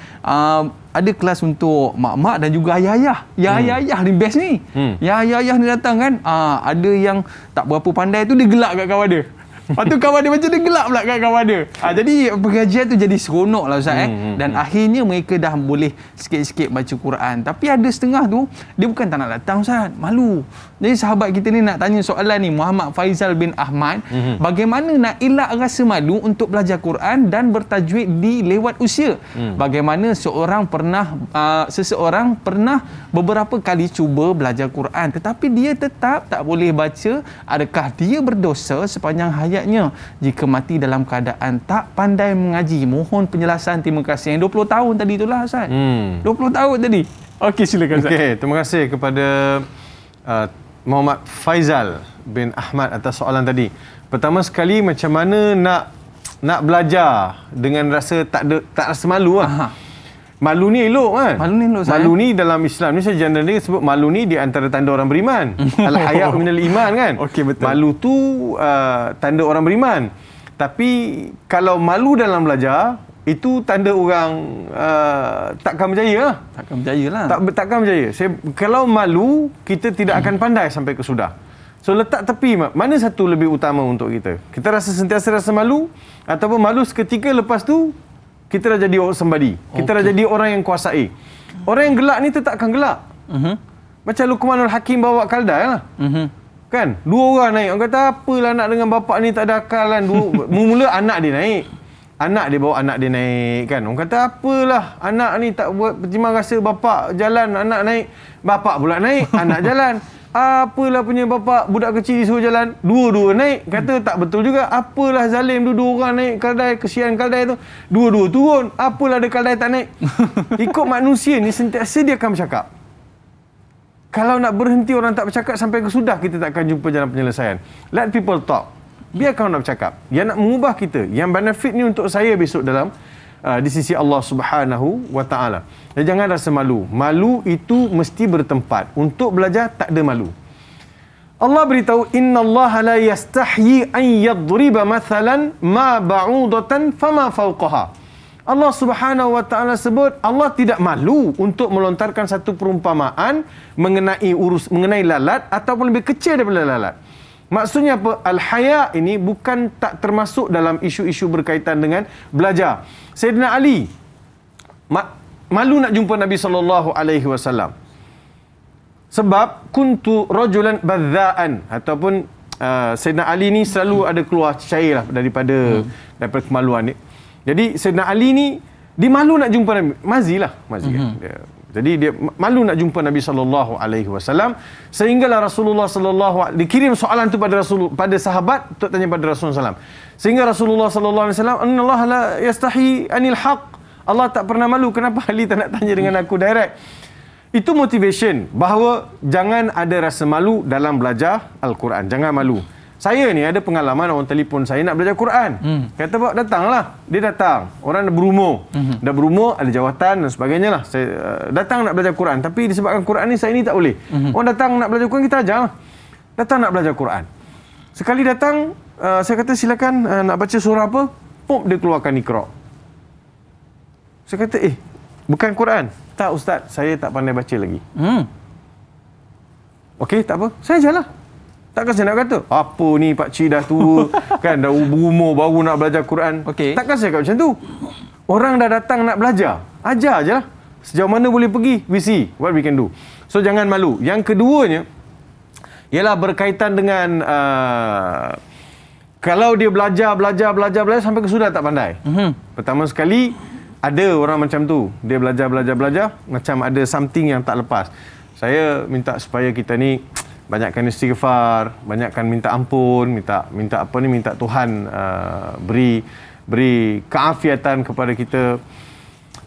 Ada kelas untuk mak-mak dan juga ayah-ayah. Yang ayah-ayah ni best ni. Yang ayah-ayah ni datang kan, ada yang tak berapa pandai tu dia gelak kat kawan dia. Lepas tu kawan dia macam dia gelap pula kat kawan dia. Jadi pengajian tu jadi seronok lah Ustaz Dan akhirnya mereka dah boleh sikit-sikit baca Quran. Tapi ada setengah tu dia bukan tak nak datang Ustaz, malu. Jadi sahabat kita ni nak tanya soalan ni, Muhammad Faizal bin Ahmad, bagaimana nak elak rasa malu untuk belajar Quran dan bertajwid di lewat usia? Bagaimana seseorang pernah beberapa kali cuba belajar Quran tetapi dia tetap tak boleh baca, adakah dia berdosa sepanjang hayatnya jika mati dalam keadaan tak pandai mengaji? Mohon penjelasan, terima kasih. Yang 20 tahun tadi itulah Ustaz. 20 tahun tadi. Okey, silakan Ustaz. Okey, terima kasih kepada Muhammad Faizal bin Ahmad atas soalan tadi. Pertama sekali, macam mana nak belajar dengan rasa tak rasa malu lah. Malu ni elok kan? Malu ni elok, Malu ni dalam Islam ni, saya generally sebut malu ni di antara tanda orang beriman. Al-haya' minal iman kan? Okey, betul. Malu tu tanda orang beriman. Tapi kalau malu dalam belajar, itu tanda orang takkan berjaya lah. Takkan berjaya lah. Takkan berjaya. Kalau malu, kita tidak akan pandai sampai ke sudah. So letak tepi, mana satu lebih utama untuk kita? Kita sentiasa rasa malu, ataupun malu seketika lepas tu kita dah jadi somebody. Kita dah jadi orang yang kuasai. Orang yang gelak ni tetap akan gelak. Macam Luqmanul Hakim bawa kaldai lah. Kan? Dua orang naik. Orang kata apalah nak dengan bapak ni tak ada akal kan. Mula anak dia naik. Anak dia bawa anak dia naik kan. Orang kata apalah anak ni tak buat pertimbang rasa bapak jalan, anak naik. Bapak pula naik, anak jalan. Apalah punya bapak budak kecil disuruh jalan, dua-dua naik. Kata tak betul juga. Apalah zalim dua orang naik kaldai, kesian kaldai tu. Dua-dua turun. Apalah ada kaldai tak naik. Ikut manusia ni sentiasa dia akan bercakap. Kalau nak berhenti orang tak bercakap sampai ke sudah, kita tak akan jumpa jalan penyelesaian. Let people talk. Biarkan orang nak bercakap. Yang nak mengubah kita, yang benefit ni untuk saya besok dalam di sisi Allah Subhanahu wa taala. Dan jangan rasa malu. Malu itu mesti bertempat. Untuk belajar tak ada malu. Allah beritahu, innallaha la yastahyi an yadriba mathalan ma ba'udatan fama fawqaha. Allah Subhanahu wa taala sebut Allah tidak malu untuk melontarkan satu perumpamaan mengenai lalat ataupun lebih kecil daripada lalat. Maksudnya apa? Al-haya ini bukan tak termasuk dalam isu-isu berkaitan dengan belajar. Sayyidina Ali malu nak jumpa Nabi sallallahu alaihi wasallam. Sebab kuntu rajulan badzaan, ataupun Sayyidina Ali ni selalu ada keluar cair lah daripada kemaluan ni. Jadi Sayyidina Ali ni dia malu nak jumpa Nabi. Mazi kan. Jadi dia malu nak jumpa Nabi sallallahu alaihi wasallam, sehinggalah Rasulullah dikirim soalan tu pada sahabat untuk tanya pada Rasulullah sallam. Sehingga Rasulullah sallallahu alaihi wasallam, "Innallaha la yastahi anil haqq." Allah tak pernah malu. Kenapa Ali tak nak tanya dengan aku direct? Itu motivation bahawa jangan ada rasa malu dalam belajar Al-Quran. Jangan malu. Saya ni ada pengalaman orang telefon saya nak belajar Quran. Kata, "Pak, datanglah." Dia datang. Orang dah berumur. Dah berumur, ada jawatan dan sebagainya lah. Saya datang nak belajar Quran. Tapi disebabkan Quran ni saya ni tak boleh. Orang datang nak belajar Quran, kita ajar lah. Datang nak belajar Quran. Sekali datang, saya kata, "Silakan, nak baca surah apa?" Pop, dia keluarkan Iqra. Saya kata, bukan Quran. "Tak, Ustaz, saya tak pandai baca lagi." Okey, tak apa. Saya ajarlah. Takkan saya nak kata, "Apa ni Pak Cik dah tua, kan dah berumur baru nak belajar Quran." Okey. Takkan saya kata macam tu. Orang dah datang nak belajar. Ajar je lah. Sejauh mana boleh pergi, we see what we can do. So, jangan malu. Yang keduanya, ialah berkaitan dengan kalau dia belajar sampai ke sudah tak pandai. Pertama sekali, ada orang macam tu. Dia belajar, macam ada something yang tak lepas. Saya minta supaya kita ni banyakkan istighfar, banyakkan minta ampun, minta Tuhan beri keafiatan kepada kita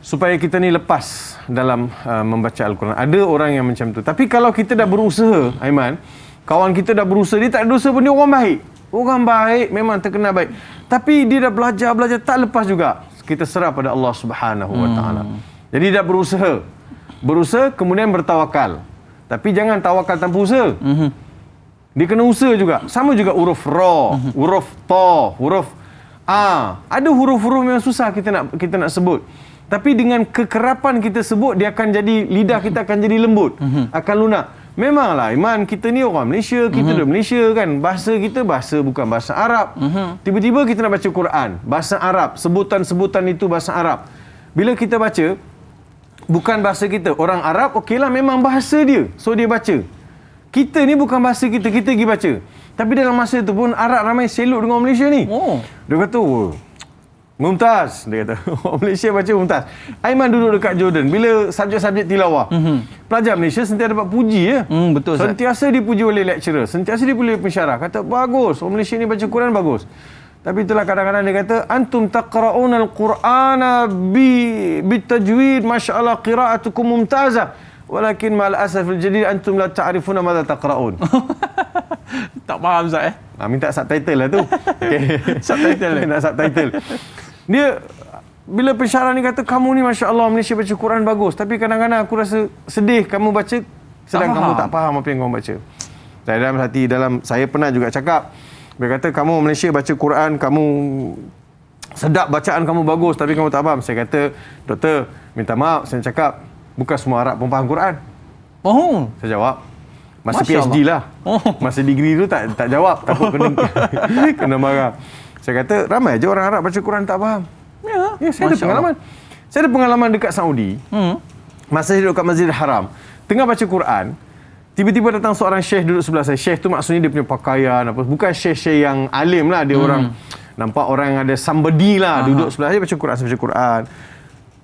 supaya kita ni lepas dalam membaca Al-Quran. Ada orang yang macam tu. Tapi kalau kita dah berusaha, Aiman, kawan kita dah berusaha, dia tak ada dosa pun, dia orang baik. Orang baik, memang terkenal baik. Tapi dia dah belajar tak lepas juga. Kita serah pada Allah Subhanahu wa taala. Jadi dia berusaha kemudian bertawakal. Tapi jangan tawakal tanpa usaha. Dia kena usaha juga. Sama juga huruf ra, huruf ta, huruf a. Ada huruf-huruf yang susah kita nak sebut. Tapi dengan kekerapan kita sebut, dia akan jadi, lidah kita akan jadi lembut, akan lunak. Memanglah Iman, kita ni orang Malaysia, kita dari Malaysia kan, bahasa kita bukan bahasa Arab. Tiba-tiba kita nak baca Quran, bahasa Arab, sebutan-sebutan itu bahasa Arab. Bila kita baca bukan bahasa kita, orang Arab, okeylah, memang bahasa dia, so dia baca. Kita ni bukan bahasa kita pergi baca. Tapi dalam masa itu pun Arab ramai seluk dengan orang Malaysia ni. Dia kata, Mumtaz, dia kata. Orang Malaysia baca Mumtaz. Aiman duduk dekat Jordan. Bila subjek-subjek tilawah, pelajar Malaysia sentiasa dapat puji ya. Betul, sentiasa dipuji oleh lecturer, sentiasa dipuji oleh pensyarah. Kata, bagus, orang Malaysia ni baca Quran bagus. Tapi itulah kadang-kadang dia kata, antum taqra'una al-Qur'ana bitajwid, masyaallah qira'atukum mumtazah. Walakin ma'al asafil jadid antum la ta'rifuna madza taqra'un. Tak faham Ustaz Minta subtitle lah tu. Okay. Subtitle. Nak subtitle. Dia bila pensyarah ni kata, kamu ni masya-Allah Malaysia baca Quran bagus, tapi kadang-kadang aku rasa sedih kamu baca sedang kamu tak faham apa yang kamu baca. Saya pernah juga cakap, dia kata kamu Malaysia baca Quran, kamu sedap bacaan kamu bagus, tapi kamu tak faham. Saya kata, doktor, minta maaf, saya cakap bukan semua Arab pun faham Quran. Saya jawab, masa Masya PhD Allah. Masa degree tu tak jawab, takut kena marah. Saya kata ramai je orang Arab baca Quran tak faham. Ya, saya ada pengalaman. Saya ada pengalaman dekat Saudi. Masa saya duduk kat Masjidil Haram, tengah baca Quran, tiba-tiba datang seorang syekh duduk sebelah saya. Syekh tu maksudnya dia punya pakaian apa, bukan syekh-syekh yang alim lah, dia orang nampak orang yang ada somebody lah, duduk sebelah saya baca Quran, saya baca Quran.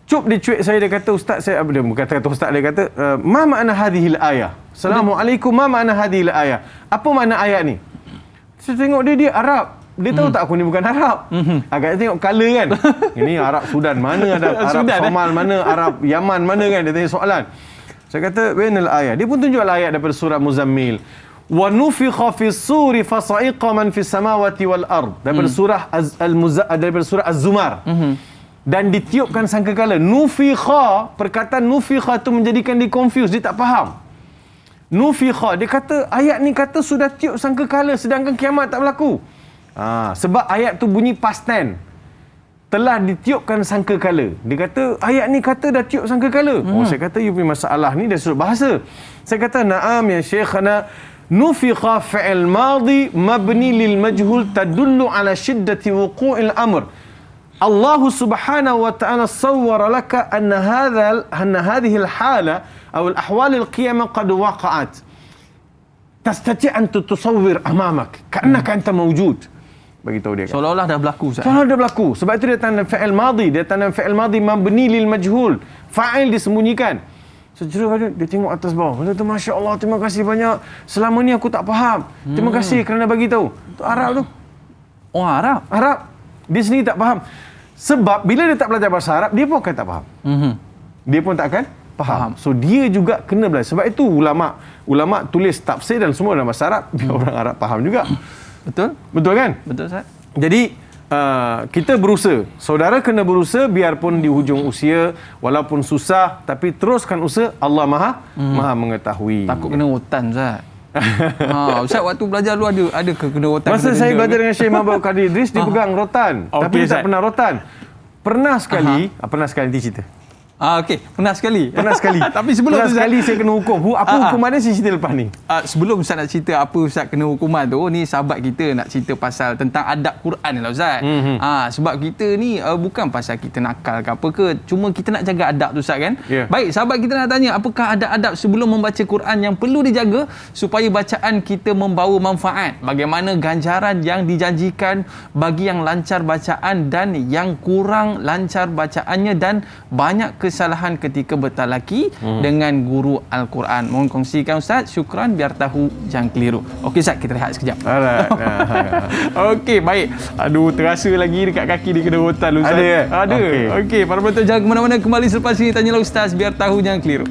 Cuk, dia cuik saya, dia kata, ustaz saya, dia bukan kata ustaz, dia kata, ma makna hadhil ayah? Assalamualaikum, ma makna hadhil ayah? Apa makna ayat ni? Saya tengok dia Arab. Dia tahu tak aku ni bukan Arab. Agaknya tengok colour kan. Ini Arab Sudan mana, ada Arab Somal mana, Arab Yaman mana kan, dia tanya soalan. Saya kata, wainal ayah? Dia pun tunjuklah ayat daripada surah Muzammil. Wa nufikha fis suri fa sa'iqa man fis samawati wal ard. Daripada surah Az-Zumar. Dan ditiupkan sangkakala. Nufikha, perkataan nufikha tu menjadikan dia confused, dia tak faham. nufikha. Dia kata ayat ni kata sudah tiup sangkakala sedangkan kiamat tak berlaku. Sebab ayat tu bunyi past tense. Telah ditiupkan sangkakala. Dia kata ayat ni kata dah tiup sangkakala. Saya kata you punya masalah ni dari sudut bahasa. Saya kata na'am ya syekhana, nufikha fi'il madhi mabni lil majhul tadullu ala shiddati wuqu'il amr. Allah subhanahu wa ta'ala sawwara laka anna hadhihi al-hala aw al-ahwal al-qiyamah qad waqa'at. Tastati' an tutasawwir amamak ka'annaka anta mawjud. Bagi tahu dia kan. Seolah-olah dah berlaku, Ustaz. Seolah dah berlaku. Sebab itu dia tanda fi'il madhi. Dia tanda fi'il madhi mabni lil majhul. Fa'il disembunyikan. Sejeru dia tengok atas bawah. Dia kata, Masya Allah, terima kasih banyak. Selama ni aku tak faham. Terima kasih kerana bagi tahu. Itu Arab tu. Oh, Arab? Arab. Dia sendiri tak faham. Sebab bila dia tak belajar bahasa Arab, dia pun akan tak faham. Dia pun tak akan faham. So dia juga kena belajar. Sebab itu ulama tulis tafsir dan semua dalam bahasa Arab. Biar orang Arab faham juga. Betul? Betul kan? Betul, Ustaz. Jadi kita berusaha. Saudara kena berusaha biarpun di hujung usia, walaupun susah, tapi teruskan usaha. Allah Maha mengetahui. Takut kena rotan, Ustaz. Ustaz waktu belajar dulu ada ke kena rotan? Masa saya belajar dengan Syekh Muhammad Qadir Idris, dia pegang rotan. Tapi dia tak pernah rotan. Pernah sekali nanti cerita. Okey, pernah sekali. Tapi pernah sebelum tu, sekali saya kena hukum. Apa hukuman dia, saya cerita lepas ni. Sebelum Ustaz nak cerita apa Ustaz kena hukuman tu, ni sahabat kita nak cerita pasal tentang adab Quran ni lah, Ustaz. Sebab kita ni bukan pasal kita nakal ke apa ke, cuma kita nak jaga adab tu, Ustaz, kan? Yeah. Baik, sahabat kita nak tanya, apakah ada adab sebelum membaca Quran yang perlu dijaga supaya bacaan kita membawa manfaat? Bagaimana ganjaran yang dijanjikan bagi yang lancar bacaan dan yang kurang lancar bacaannya, dan banyak kesalahan ketika bertalaki dengan guru Al-Quran. Mohon kongsikan, Ustaz. Syukran, biar tahu jangan keliru. Okey, Ustaz, kita rehat sekejap. Alright. Okey, baik. Aduh, terasa lagi dekat kaki dia kena rotan, Ustaz. Ada. Okey, para penonton jangan ke mana-mana, kembali selepas ini. Tanyalah Ustaz, biar tahu jangan keliru.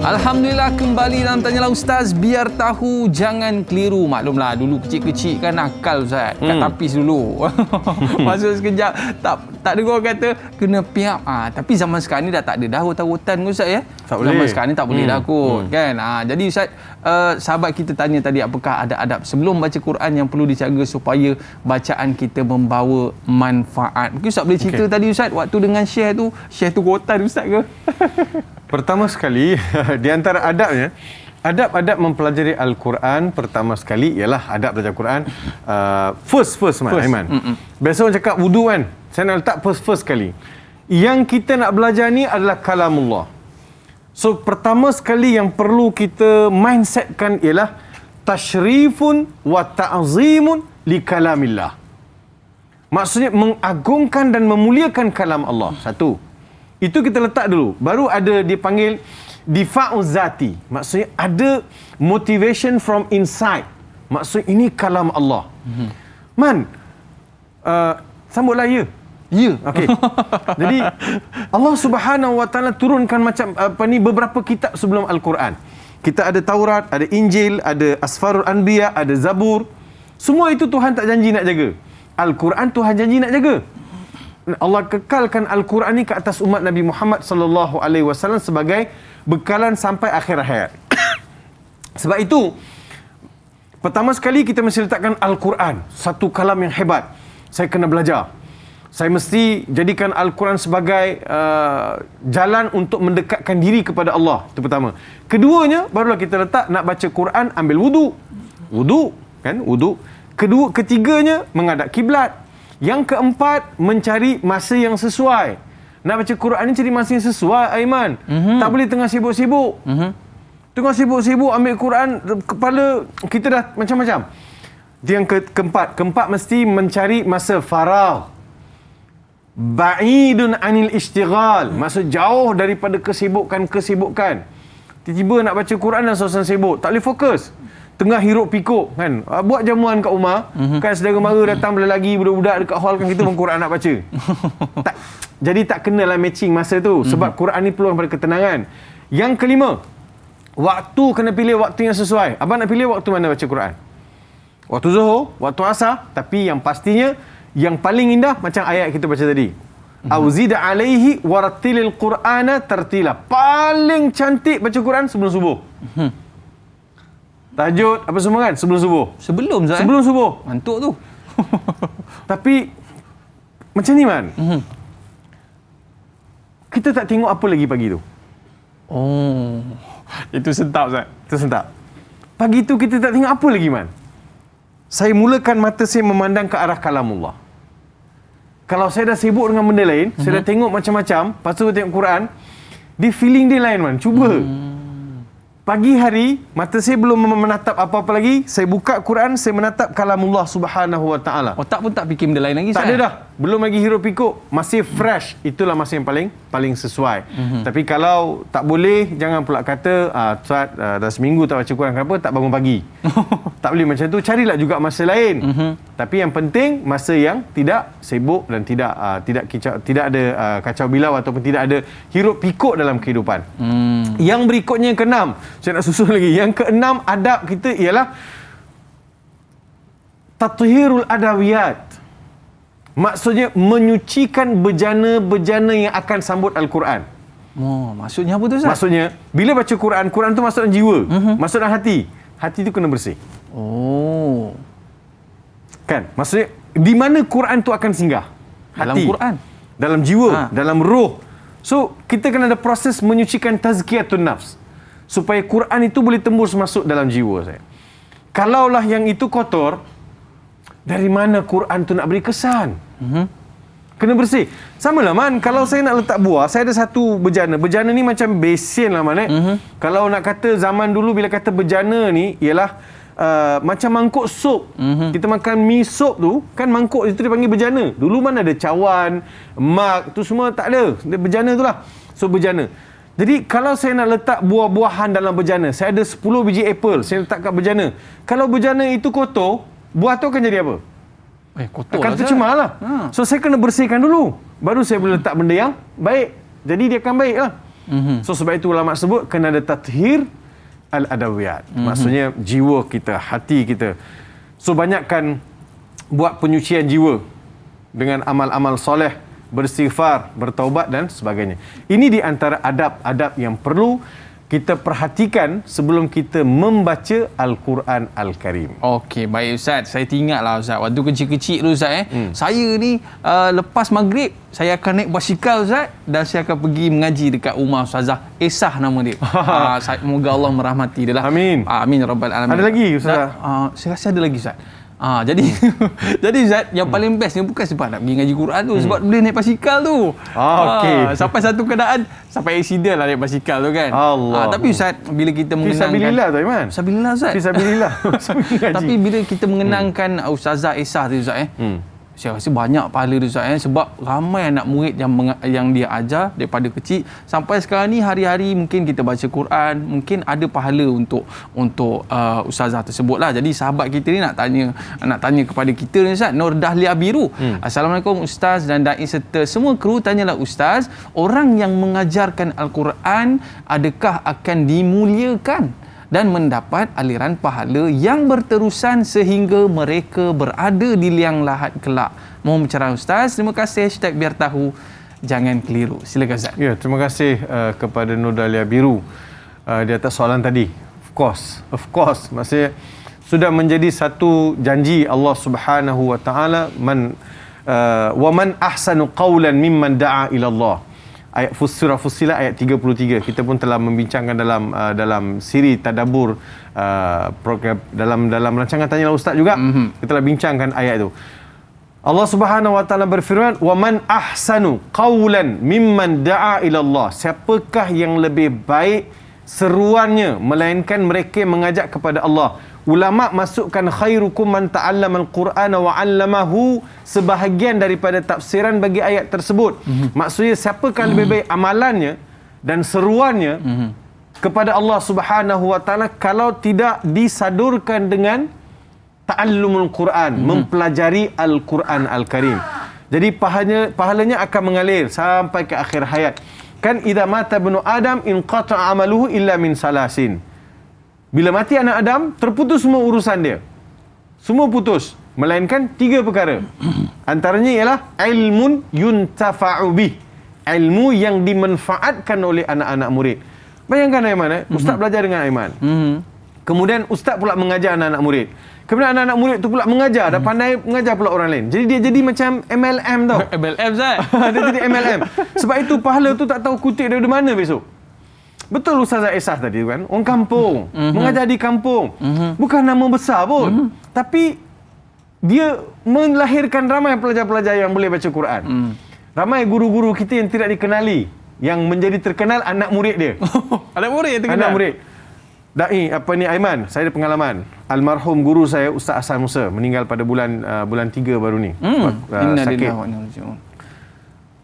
Alhamdulillah, kembali dalam Tanyalah Ustaz, biar tahu jangan keliru. Maklumlah dulu kecil-kecil kan nakal, Ustaz. Kat tapis dulu. Masuk sekejap tak ada orang kata kena piap. Tapi zaman sekarang ni dah tak ada dah rotan-rotan, Ustaz, ya. Tak boleh. Zaman sekarang ni tak boleh dah kot, kan. Jadi Ustaz, sahabat kita tanya tadi apakah ada adab sebelum baca Quran yang perlu dijaga supaya bacaan kita membawa manfaat. Mungkin Ustaz boleh cerita tadi, Ustaz, waktu dengan Syekh tu rotan, Ustaz ke? Pertama sekali, di antara adabnya, adab-adab mempelajari Al-Quran pertama sekali ialah adab belajar Quran. First Aiman. Biasa orang cakap wudu kan. Saya nak letak first sekali. Yang kita nak belajar ni adalah kalamullah. So pertama sekali yang perlu kita mindsetkan ialah tashrifun wa ta'zimun li kalamillah. Maksudnya mengagungkan dan memuliakan kalam Allah. Satu. Itu kita letak dulu. Baru ada dipanggil difa'uz zati. Maksudnya ada motivation from inside. Maksudnya ini kalam Allah. Sambutlah ya. Ya. Okey. Jadi Allah Subhanahu Wa Taala turunkan macam beberapa kitab sebelum Al-Quran. Kita ada Taurat, ada Injil, ada Asfarul Anbiya, ada Zabur. Semua itu Tuhan tak janji nak jaga. Al-Quran Tuhan janji nak jaga. Allah kekalkan Al-Quran ni ke atas umat Nabi Muhammad sallallahu alaihi wasallam sebagai bekalan sampai akhir hayat. Sebab itu pertama sekali kita mesti letakkan Al-Quran, satu kalam yang hebat. Saya kena belajar. Saya mesti jadikan Al-Quran sebagai jalan untuk mendekatkan diri kepada Allah. Itu pertama. Keduanya, barulah kita letak nak baca Quran, ambil wudu. Wudu, kan? Wudu. Ketiganya, menghadap kiblat. Yang keempat, mencari masa yang sesuai. Nak baca Quran ni cari masa yang sesuai, Aiman. Tak boleh tengah sibuk-sibuk. Tengah sibuk-sibuk ambil Quran, kepala kita dah macam-macam. Yang keempat mesti mencari masa faragh. Ba'idun anil ishtighal. Maksud jauh daripada kesibukan. Tiba-tiba nak baca Quran dan suasana sibuk. Tak boleh fokus. Tengah hirup pikuk kan. Buat jamuan kat rumah. Kan saudara mara datang lelaki budak-budak dekat hall kan kita pun Quran nak baca. Jadi tak kenalah matching masa tu. Sebab Quran ni peluang pada ketenangan. Yang kelima, waktu kena pilih waktu yang sesuai. Abang nak pilih waktu mana baca Quran? Waktu Zuhur, waktu Asar. Tapi yang pastinya yang paling indah macam ayat kita baca tadi. Auzida alaihi warattilil Qur'ana tartila. Paling cantik baca Quran sebelum subuh. Tahajud apa semua kan sebelum subuh. Sebelum Zat. Sebelum subuh. Mantuk tu. Tapi macam ni man. Kita tak tengok apa lagi pagi tu. Oh. Itu sedap Zat. Itu sedap. Pagi tu kita tak tengok apa lagi man. Saya mulakan mata saya memandang ke arah kalamullah. Kalau saya dah sibuk dengan benda lain, saya dah tengok macam-macam, lepas tu tengok Quran, dia feeling dia lain man. Cuba. Pagi hari, mata saya belum menatap apa-apa lagi, saya buka Quran, saya menatap kalamullah subhanahu wa ta'ala. Otak pun tak fikir benda lain lagi. Tak ada dah. Belum lagi hirup pikuk. Masih fresh. Itulah masa yang paling sesuai. Tapi kalau tak boleh, jangan pula kata, Ustaz, dah seminggu tak baca Quran, kenapa tak bangun pagi? Tak boleh macam tu. Carilah juga masa lain. Tapi yang penting, masa yang tidak sibuk dan tidak ada kacau bilau ataupun tidak ada hirup pikuk dalam kehidupan. Yang berikutnya yang keenam. Saya nak susun lagi. Yang keenam adab kita ialah tathhirul adawiyat. Maksudnya menyucikan bejana-bejana yang akan sambut Al-Quran. Oh, maksudnya apa tu Ustaz? Maksudnya bila baca Quran, Quran tu masuk dalam jiwa, masuk dalam hati. Hati tu kena bersih. Oh. Kan? Maksudnya di mana Quran tu akan singgah? Dalam Hati. Quran. Dalam jiwa, dalam roh. So, kita kena ada proses menyucikan tazkiyatun nafs. Supaya Quran itu boleh tembus masuk dalam jiwa saya. Kalaulah yang itu kotor, dari mana Quran tu nak beri kesan? Kena bersih. Sama lah man, kalau saya nak letak buah, saya ada satu bejana. Bejana ni macam besin lah man. Kalau nak kata zaman dulu bila kata bejana ni, ialah macam mangkuk sup. Kita makan mi sup tu, kan mangkuk itu dipanggil bejana. Dulu mana ada cawan, mak, tu semua tak ada. Bejana tu lah. So bejana. Jadi kalau saya nak letak buah-buahan dalam bejana, saya ada 10 biji apple, saya letak kat bejana. Kalau bejana itu kotor, buah tu akan jadi apa? Kotor akan lah. tercemar lah. So saya kena bersihkan dulu. Baru saya boleh letak benda yang baik. Jadi dia akan baik lah. So sebab itu ulama sebut kena ada tathhir al-adawiyat. Maksudnya jiwa kita, hati kita. So banyakkan buat penyucian jiwa dengan amal-amal soleh, beristighfar, bertaubat dan sebagainya. Ini di antara adab-adab yang perlu kita perhatikan sebelum kita membaca Al-Quran Al-Karim. Okey, baik Ustaz. Saya teringatlah Ustaz, waktu kecil-kecil tu Ustaz saya ni lepas maghrib saya akan naik basikal Ustaz dan saya akan pergi mengaji dekat rumah Ustazah Esah nama dia. Semoga Allah merahmati dia lah. Amin. Amin ya rabbal alamin. Ada lagi Ustazah? Saya rasa ada lagi Ustaz. Jadi jadi Ustaz, yang paling best ni bukan sebab nak pergi ngaji Quran tu, sebab boleh naik basikal tu. Okey. Sampai satu keadaan sampai accident lah naik basikal tu kan. Allah. Tapi Ustaz, bila kita mengenangkan Fisabilillah tu Iman. Fisabilillah Ustaz. Fisabilillah. Tapi bila kita mengenangkan Ustazah Esah tu Ustaz saya rasa banyak pahala dia Ustaz sebab ramai anak murid yang dia ajar daripada kecil sampai sekarang ni hari-hari mungkin kita baca Quran, mungkin ada pahala untuk ustazah tersebut lah. Jadi sahabat kita ni nak tanya kepada kita ni Ustaz, Nur Dahlia Biru. Assalamualaikum Ustaz dan dai serta semua kru, tanyalah Ustaz, orang yang mengajarkan Al-Quran adakah akan dimuliakan dan mendapat aliran pahala yang berterusan sehingga mereka berada di liang lahat kelak? Mohon pencerahan Ustaz. Terima kasih. #biar tahu jangan keliru. Silakan Ustaz. Ya, terima kasih kepada Nur Dahlia Biru di atas soalan tadi. Of course. Maksudnya sudah menjadi satu janji Allah Subhanahu wa taala, wa man ahsanu qawlan mimman da'a ila Allah. Ayat surah Fussilat ayat 33. Kita pun telah membincangkan dalam siri tadabbur program dalam rancangan Tanyalah Ustaz juga. Kita telah bincangkan ayat itu. Allah Subhanahu wa taala berfirman, "Wa man ahsanu qawlan mimman da'a ila Allah." Siapakah yang lebih baik seruannya melainkan mereka yang mengajak kepada Allah. ulama masukkan khairukum man ta'allama al-Qur'ana wa 'allamahu sebahagian daripada tafsiran bagi ayat tersebut. Maksudnya siapakah lebih baik amalannya dan seruannya kepada Allah Subhanahu wa taala kalau tidak disadurkan dengan ta'allumul Quran, mempelajari Al-Quran Al-Karim. Jadi pahalanya akan mengalir sampai ke akhir hayat. Kan idza mata ibnu Adam inqata'a amaluhu illa min salasin. Bila mati anak Adam, terputus semua urusan dia. Semua putus, melainkan 3 perkara. Antaranya ialah ilmun yuntafa'u bih. Ilmu yang dimanfaatkan oleh anak-anak murid. Bayangkan Aiman, ustaz belajar dengan Aiman. Kemudian ustaz pula mengajar anak-anak murid. Kemudian anak-anak murid tu pula mengajar, dah pandai mengajar pula orang lain. Jadi dia jadi macam MLM tau. MLM Zat. Dia jadi MLM. Sebab itu pahala tu tak tahu kutip dari mana besok. Betul Ustazah Esah tadi kan, orang kampung, mengajar di kampung. Bukan nama besar pun. Tapi dia melahirkan ramai pelajar-pelajar yang boleh baca Quran. Ramai guru-guru kita yang tidak dikenali, yang menjadi terkenal anak murid dia. Anak murid yang terkenal. Anak murid. Dai Aiman, saya ada pengalaman. Almarhum guru saya Ustaz Hasan Musa meninggal pada bulan 3 baru ni. Sakit.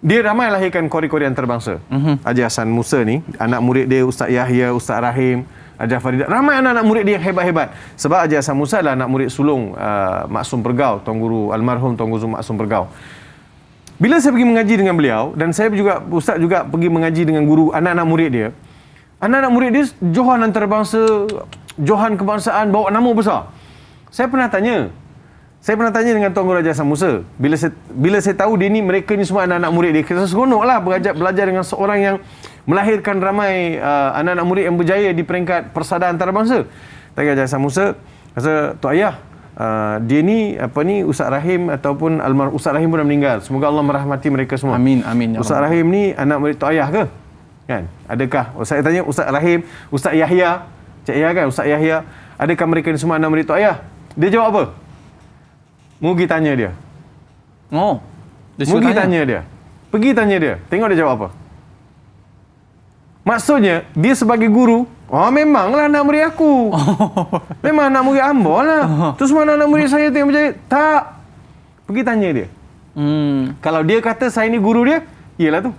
Dia ramai lahirkan kori-kori antarabangsa. Haji Hasan Musa ni, anak murid dia Ustaz Yahya, Ustaz Rahim, Haji Faridah. Ramai anak-anak murid dia yang hebat-hebat. Sebab Haji Hasan Musa adalah anak murid sulung Maksum Pergau, Tuan Guru almarhum Tuan Guru Maksum Pergau. Bila saya pergi mengaji dengan beliau, dan saya juga Ustaz juga pergi mengaji dengan guru anak-anak murid dia. Anak-anak murid dia johan antarabangsa, johan kebangsaan, bawa nama besar. Saya pernah tanya dengan Tuan Guru Haji Hasan Musa, bila saya tahu mereka ni semua anak-anak murid dia, kita seronoklah belajar dengan seorang yang melahirkan ramai anak-anak murid yang berjaya di peringkat persada antarabangsa. Tanya Haji Hasan Musa, kata Tok Ayah, dia ni Ustaz Rahim ataupun almarhum Ustaz Rahim pun dah meninggal. Semoga Allah merahmati mereka semua. Amin amin ya Ustaz Rahim ni anak murid Tok Ayah ke? Kan? Adakah? Saya tanya Ustaz Rahim, Ustaz Yahya, Cik Yahya kan, Ustaz Yahya, adakah mereka ni semua anak murid Tok Ayah? Dia jawab apa? Mugi tanya dia. Oh. Mugi tanya dia. Pergi tanya dia. Tengok dia jawab apa. Maksudnya, dia sebagai guru, memanglah anak murid aku. Memang anak murid hamba lah. Tu semua anak murid saya tu yang berjaya. Tak. Pergi tanya dia. Kalau dia kata saya ni guru dia, iyalah tu.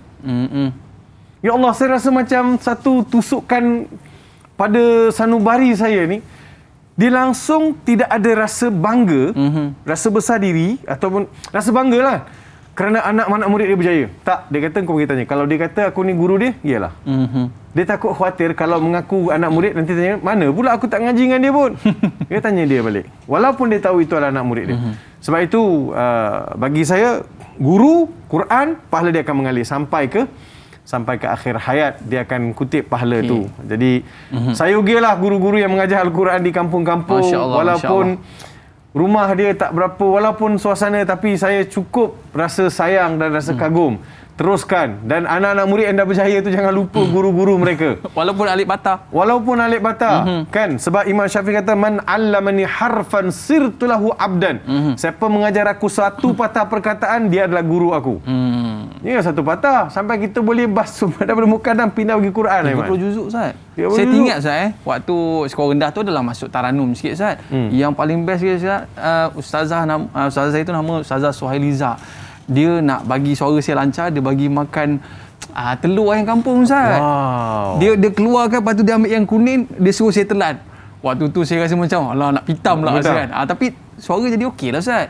Ya Allah, saya rasa macam satu tusukan pada sanubari saya ni. Dia langsung tidak ada rasa bangga, rasa besar diri ataupun rasa bangga lah kerana anak-anak murid dia berjaya. Tak, dia kata kau pergi tanya. Kalau dia kata aku ni guru dia, iyalah. Dia takut khawatir kalau mengaku anak murid nanti tanya, mana pula aku tak ngaji dengan dia pun. Dia tanya dia balik. Walaupun dia tahu itu adalah anak murid dia. Sebab itu bagi saya, guru Quran, pahala dia akan mengalir sampai ke akhir hayat, dia akan kutip pahala tu. Jadi saya ugilah guru-guru yang mengajar Al-Quran di kampung-kampung, walaupun rumah dia tak berapa, walaupun suasana, tapi saya cukup rasa sayang dan rasa kagum. Teruskan, dan anak-anak murid yang dah berjaya tu jangan lupa guru-guru mereka. Walaupun alik bata. Kan, sebab Imam Syafi'i kata man 'allamani harfan sirtu lahu abdan. Siapa mengajar aku satu patah perkataan, dia adalah guru aku. Ini satu patah sampai kita boleh basuh daripada muka dan pindah pergi Quran. 30 juzuk Ustaz. Saya ingat Ustaz waktu sekolah rendah tu adalah masuk taranum sikit Ustaz. Yang paling best sikit Ustaz, ustazah saya tu nama Ustazah Suhailiza. Dia nak bagi suara saya lancar, dia bagi makan telur ayam kampung Ustaz. Wow. Dia keluarkan, lepas tu dia ambil yang kuning, dia suruh saya telan. Waktu tu saya rasa macam alah nak pitam lah kan. Tapi suara jadi okey lah Ustaz.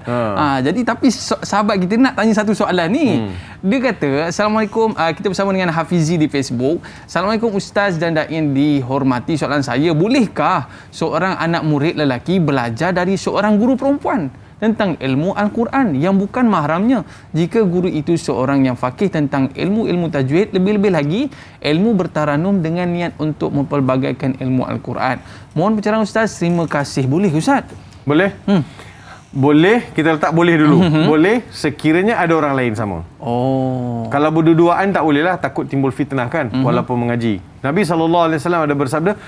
Jadi tapi sahabat kita nak tanya satu soalan ni. Dia kata, Assalamualaikum, kita bersama dengan Hafizi di Facebook. Assalamualaikum Ustaz dan Dain dihormati. Soalan saya, bolehkah seorang anak murid lelaki belajar dari seorang guru perempuan tentang ilmu Al-Quran yang bukan mahramnya, jika guru itu seorang yang faqih tentang ilmu-ilmu tajwid, lebih-lebih lagi ilmu bertaranum dengan niat untuk mempelbagaikan ilmu Al-Quran? Mohon pencerahan Ustaz. Terima kasih. Boleh Ustaz? Boleh? Boleh, kita letak boleh dulu. Boleh sekiranya ada orang lain sama. Kalau berdua-duaan tak boleh lah, takut timbul fitnah kan, walaupun mengaji. Nabi SAW ada bersabda,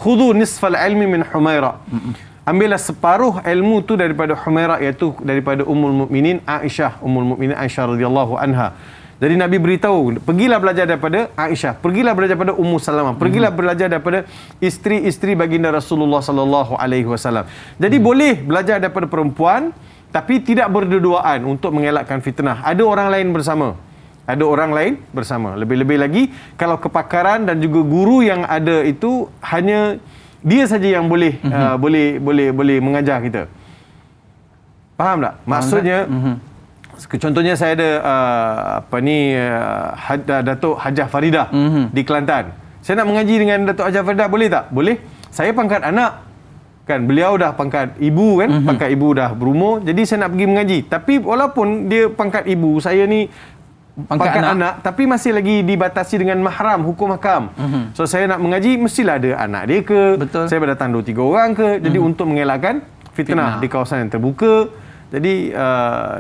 khudhu nisfal ilmi min Humaira. Ambillah separuh ilmu tu daripada Humaira, iaitu daripada Ummul Mukminin Aisyah, Ummul Mukminin Aisyah radhiyallahu anha. Jadi Nabi beritahu, pergilah belajar daripada Aisyah, pergilah belajar daripada Ummu Salamah, pergilah belajar daripada isteri-isteri baginda Rasulullah sallallahu alaihi wasallam. Jadi boleh belajar daripada perempuan tapi tidak berdua-duaan untuk mengelakkan fitnah. Ada orang lain bersama. Ada orang lain bersama. Lebih-lebih lagi kalau kepakaran dan juga guru yang ada itu hanya dia saja yang boleh boleh mengajar kita. Faham tak? Maksudnya contohnya saya ada Datuk Hajah Faridah di Kelantan. Saya nak mengaji dengan Datuk Hajah Faridah, boleh tak? Boleh. Saya pangkat anak. Kan beliau dah pangkat ibu kan, pangkat ibu dah berumur. Jadi saya nak pergi mengaji. Tapi walaupun dia pangkat ibu, saya ni pangkat anak, tapi masih lagi dibatasi dengan mahram, hukum hakam. So saya nak mengaji mestilah ada anak dia ke. Betul. Saya berdatang 2-3 orang ke. Jadi untuk mengelakkan fitnah di kawasan yang terbuka. Jadi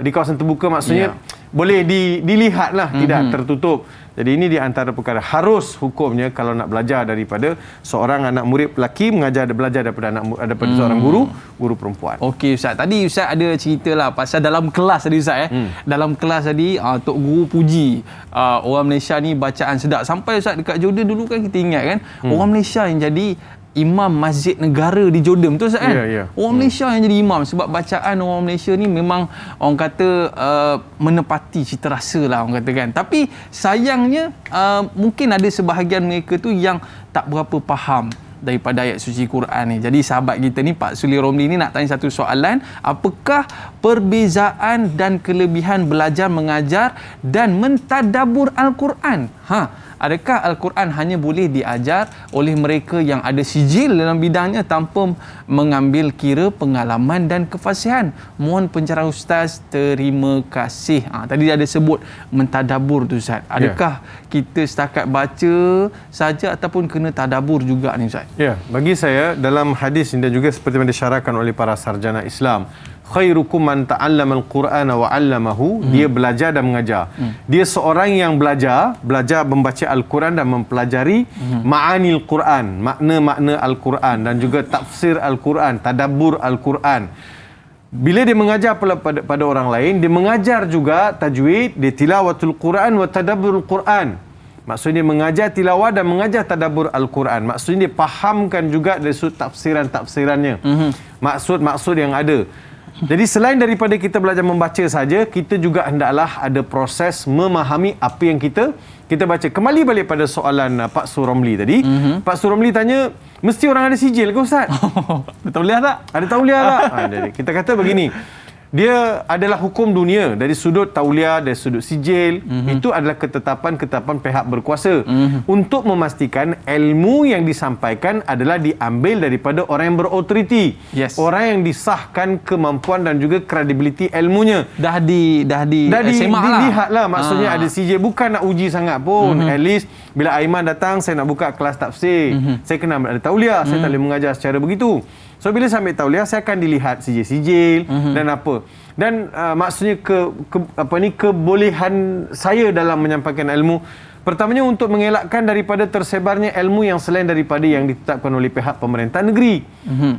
di kawasan terbuka maksudnya boleh dilihatlah, tidak tertutup. Jadi ini di antara perkara harus hukumnya kalau nak belajar daripada seorang anak murid lelaki belajar daripada seorang guru perempuan. Okey Ustaz, tadi Ustaz ada ceritalah pasal dalam kelas tadi Ustaz Dalam kelas tadi Tok Guru puji orang Malaysia ni bacaan sedap. Sampai Ustaz dekat Jordan dulu kan kita ingat kan orang Malaysia yang jadi imam masjid negara di Jordan, betul Ustaz kan? Orang Malaysia yang jadi imam sebab bacaan orang Malaysia ni memang orang kata menepati cita rasa lah orang kata kan. Tapi sayangnya mungkin ada sebahagian mereka tu yang tak berapa faham daripada ayat suci Quran ni. Jadi sahabat kita ni Pak Suli Romli ni nak tanya satu soalan, apakah perbezaan dan kelebihan belajar mengajar dan mentadabbur Al-Quran? Adakah Al-Quran hanya boleh diajar oleh mereka yang ada sijil dalam bidangnya tanpa mengambil kira pengalaman dan kefasihan? Mohon pencerahan Ustaz, terima kasih. Tadi ada sebut mentadabbur tu Ustaz. Adakah kita setakat baca saja ataupun kena tadabbur juga ni Ustaz? Ya, bagi saya dalam hadis dan juga seperti yang disyarahkan oleh para sarjana Islam, khairukum man ta'allama al-Qur'ana wa 'allamahu, dia belajar dan mengajar. Dia seorang yang belajar membaca Al-Quran dan mempelajari ma'anil Quran, makna-makna Al-Quran dan juga tafsir Al-Quran, tadabbur Al-Quran. Bila dia mengajar pada orang lain, dia mengajar juga tajwid, dia tilawatul Quran wa tadabburul Quran. Maksudnya mengajar tilawah dan mengajar tadabbur Al-Quran. Maksudnya dia fahamkan juga dari sudut tafsirannya. Maksud-maksud yang ada. Jadi selain daripada kita belajar membaca saja, kita juga hendaklah ada proses memahami apa yang kita baca. Kembali balik pada soalan Pak Suromli tadi. Pak Suromli tanya, mesti orang ada sijil ke Ustaz? Ada tauliah tak? Ada tauliah tak? Jadi kita kata begini, dia adalah hukum dunia dari sudut tauliah, dari sudut sijil. Itu adalah ketetapan-ketetapan pihak berkuasa untuk memastikan ilmu yang disampaikan adalah diambil daripada orang yang berautoriti, orang yang disahkan kemampuan dan juga kredibiliti ilmunya. Dah dilihatlah. Maksudnya ada sijil, bukan nak uji sangat pun. At least bila Aiman datang, saya nak buka kelas tafsir, saya kena ada tauliah, saya tak boleh mengajar secara begitu. So bila saya ambil tauliah, saya akan dilihat sijil-sijil dan apa. Dan maksudnya kebolehan saya dalam menyampaikan ilmu, pertamanya untuk mengelakkan daripada tersebarnya ilmu yang selain daripada yang ditetapkan oleh pihak pemerintah negeri.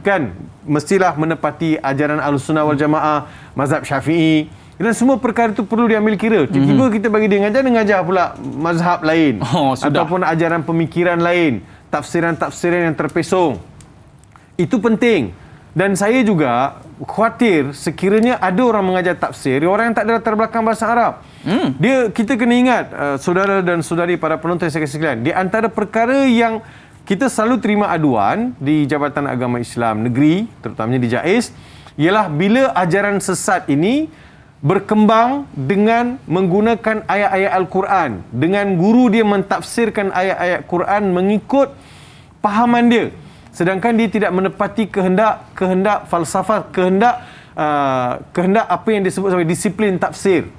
Kan mestilah menepati ajaran Ahlussunnah wal Jamaah, mazhab Syafi'i, dan semua perkara itu perlu diambil kira. Tiba-tiba kita bagi dia ngajar pula mazhab lain, ataupun ajaran pemikiran lain, tafsiran-tafsiran yang terpesong. Itu penting. Dan saya juga khawatir sekiranya ada orang mengajar tafsir, orang yang tak ada latar belakang bahasa Arab. Kita kena ingat, saudara dan saudari para penonton sekalian, di antara perkara yang kita selalu terima aduan di Jabatan Agama Islam Negeri, terutamanya di JAIS, ialah bila ajaran sesat ini berkembang dengan menggunakan ayat-ayat Al-Quran, dengan guru dia mentafsirkan ayat-ayat Quran mengikut pahaman dia, sedangkan dia tidak menepati kehendak falsafah, kehendak apa yang disebut sebagai disiplin tafsir.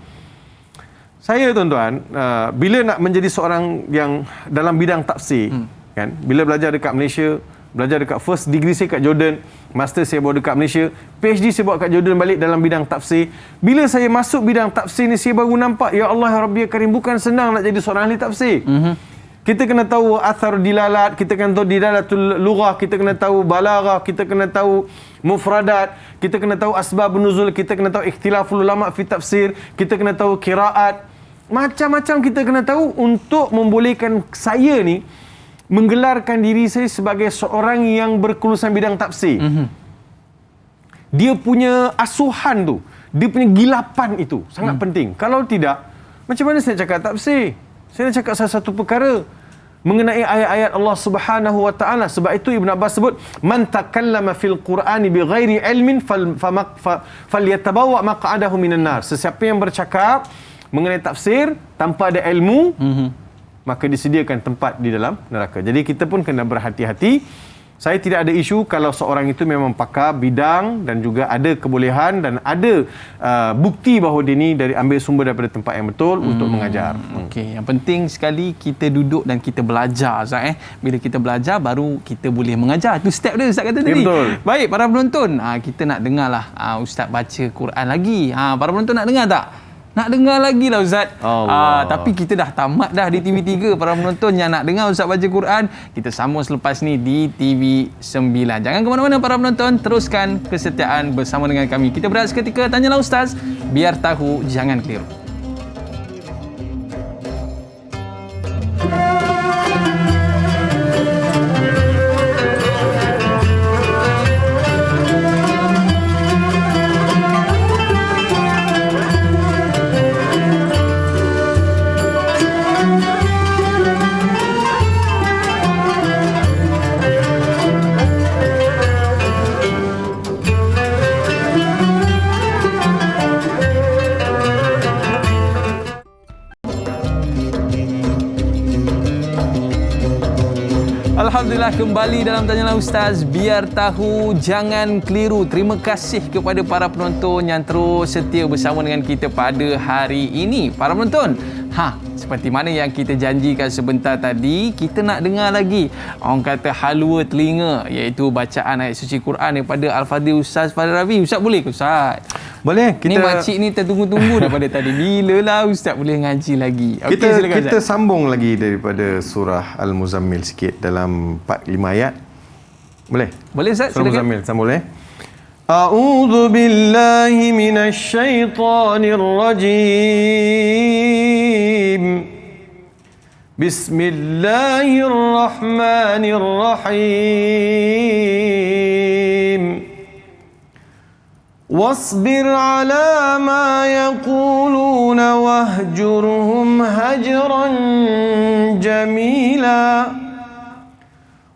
Saya tuan-tuan, bila nak menjadi seorang yang dalam bidang tafsir, kan, bila belajar dekat Malaysia, belajar dekat first degree saya kat Jordan, master saya bawa dekat Malaysia, PhD saya bawa kat Jordan balik dalam bidang tafsir. Bila saya masuk bidang tafsir ni, saya baru nampak, ya Allah ya Rabbi ya Karim, bukan senang nak jadi seorang ahli tafsir. Kita kena tahu athar dilalat, kita kena tahu dilalatul lughah, kita kena tahu balaghah, kita kena tahu mufradat, kita kena tahu asbabun nuzul, kita kena tahu ikhtilaful ulama fi tafsir, kita kena tahu qiraat. macam-macam kita kena tahu untuk membolehkan saya ni menggelarkan diri saya sebagai seorang yang berkelulusan bidang tafsir. Dia punya asuhan tu, dia punya gilapan itu sangat penting. Kalau tidak, macam mana saya nak cakap tafsir? Saya nak cakap satu perkara mengenai ayat-ayat Allah Subhanahu wa taala. Sebab itu Ibn Abbas sebut, man takallama fil Qur'ani bighairi ilmin falyatabawa maq'adahu minan nar. Sesiapa yang bercakap mengenai tafsir tanpa ada ilmu, maka disediakan tempat di dalam neraka. Jadi kita pun kena berhati-hati. Saya tidak ada isu kalau seorang itu memang pakar bidang dan juga ada kebolehan dan ada bukti bahawa dia ni dari ambil sumber daripada tempat yang betul untuk mengajar. Okey, yang penting sekali kita duduk dan kita belajar, Ustaz. Bila kita belajar baru kita boleh mengajar. Itu step dia Ustaz kata tadi. Betul. Baik, para penonton, kita nak dengarlah Ustaz baca Quran lagi. Para penonton nak dengar tak? Nak dengar lagi lah Ustaz. Tapi kita dah tamat dah di TV3. Para penonton yang nak dengar Ustaz baca Quran, kita sambung selepas ni di TV9. Jangan ke mana-mana para penonton, teruskan kesetiaan bersama dengan kami. Kita berehat seketika, tanyalah Ustaz, biar tahu jangan keliru. Alhamdulillah, kembali dalam Tanyalah Ustaz, biar tahu jangan keliru. Terima kasih kepada para penonton yang terus setia bersama dengan kita pada hari ini. Para penonton, seperti mana yang kita janjikan sebentar tadi, kita nak dengar lagi orang kata halwa telinga, iaitu bacaan ayat suci Quran daripada Al-Fadhil Ustaz Fadhil Ravi. Ustaz boleh ke Ustaz? Boleh. Ni makcik ni tertunggu-tunggu daripada tadi. Bilalah Ustaz boleh ngaji lagi. Okey, silakan Kita Ustaz. sambung lagi daripada surah Al-Muzammil sikit dalam 4-5 ayat. Boleh? Boleh Ustaz, Surah silakan. Muzammil, sambung boleh? A'udzu billahi minasy syaithanir rajim. Bismillahirrahmanirrahim. واصبر على ما يقولون واهجرهم هجرا جميلا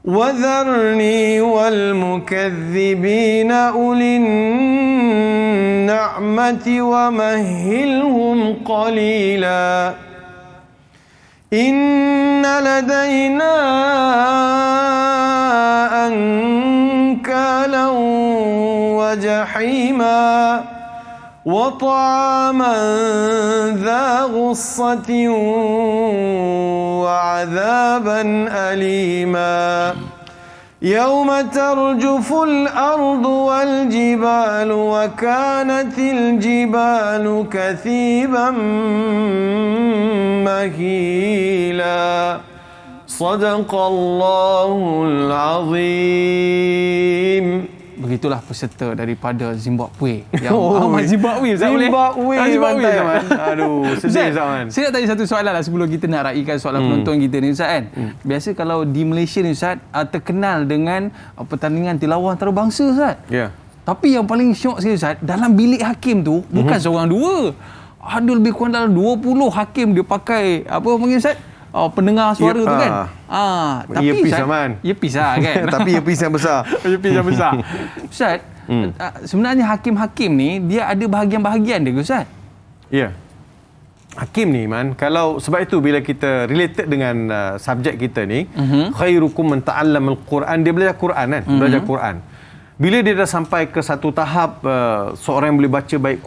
وذرني والمكذبين أولي النعمة ومهلهم قليلا إن لدينا أنكالا وجحيما وطعاما ذا غصة وعذابا أليما يوم ترجف الأرض والجبال وكانت الجبال كثيبا مهيلا صدق الله العظيم. Begitulah peserta daripada Zimbabwe. Yang Zimbabwe Ustaz boleh? Zimbabwe man. Aduh, sedih zaman. Saya nak tanya satu soalan lah sebelum kita nak raikan soalan penonton kita ni Ustaz kan. Biasa kalau di Malaysia ni Ustaz terkenal dengan pertandingan tilawah antarabangsa Ustaz. Ya. Tapi yang paling syok saya Ustaz, dalam bilik hakim tu bukan seorang dua. Ada lebih kurang dalam 20 hakim dia pakai apa panggil Ustaz? Pendengar suara tu kan. Tapi earpiece Ustaz, Aman. earpiece lah kan. Tapi earpiece yang besar. Earpiece yang besar. Ustaz, sebenarnya hakim-hakim ni dia ada bahagian-bahagian dia ke Ustaz? Ya. Hakim ni man, kalau sebab itu bila kita related dengan subjek kita ni, khairukum man ta'allamal Quran, dia belajar Quran kan, belajar Quran. Bila dia dah sampai ke satu tahap seorang yang boleh baca baik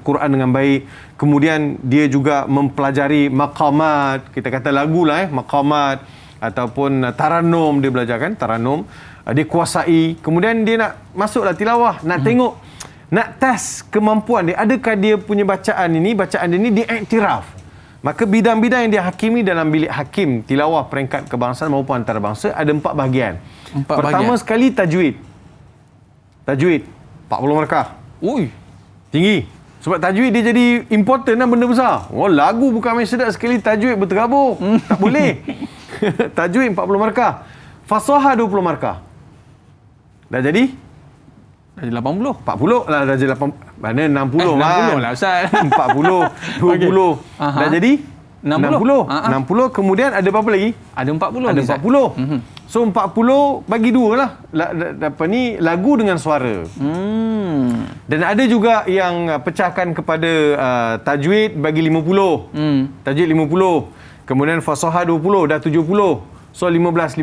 Quran dengan baik, kemudian dia juga mempelajari maqamat, kita kata lagu lah maqamat ataupun taranum, dia belajar kan taranum, dia kuasai, kemudian dia nak masuklah tilawah, nak tengok, nak test kemampuan dia, adakah dia punya bacaan dia ni diiktiraf. Maka bidang-bidang yang dia hakimi dalam bilik hakim tilawah peringkat kebangsaan maupun antarabangsa ada 4 bahagian. Pertama sekali tajwid. Tajwid 40 markah. Ui, Tinggi. Sebab tajwid dia jadi important lah, benda besar. Oh, lagu bukan main sedap sekali, tajwid berterabur. Tak boleh. Tajwid 40 markah. Fasahah 20 markah. Dah jadi? Dah jadi 80. 40 lah, dah jadi 80. Mana 60 60 lah Ustaz. 40, 20. Okay. Dah jadi? 60. 60. Kemudian ada berapa lagi? Ada 40. Ada 40. So 40 bagi 2 lah. Apa ni, lagu dengan suara. Dan ada juga yang pecahkan kepada tajwid bagi 50. Tajwid 50. Kemudian fasahah 20, dah 70. So 15.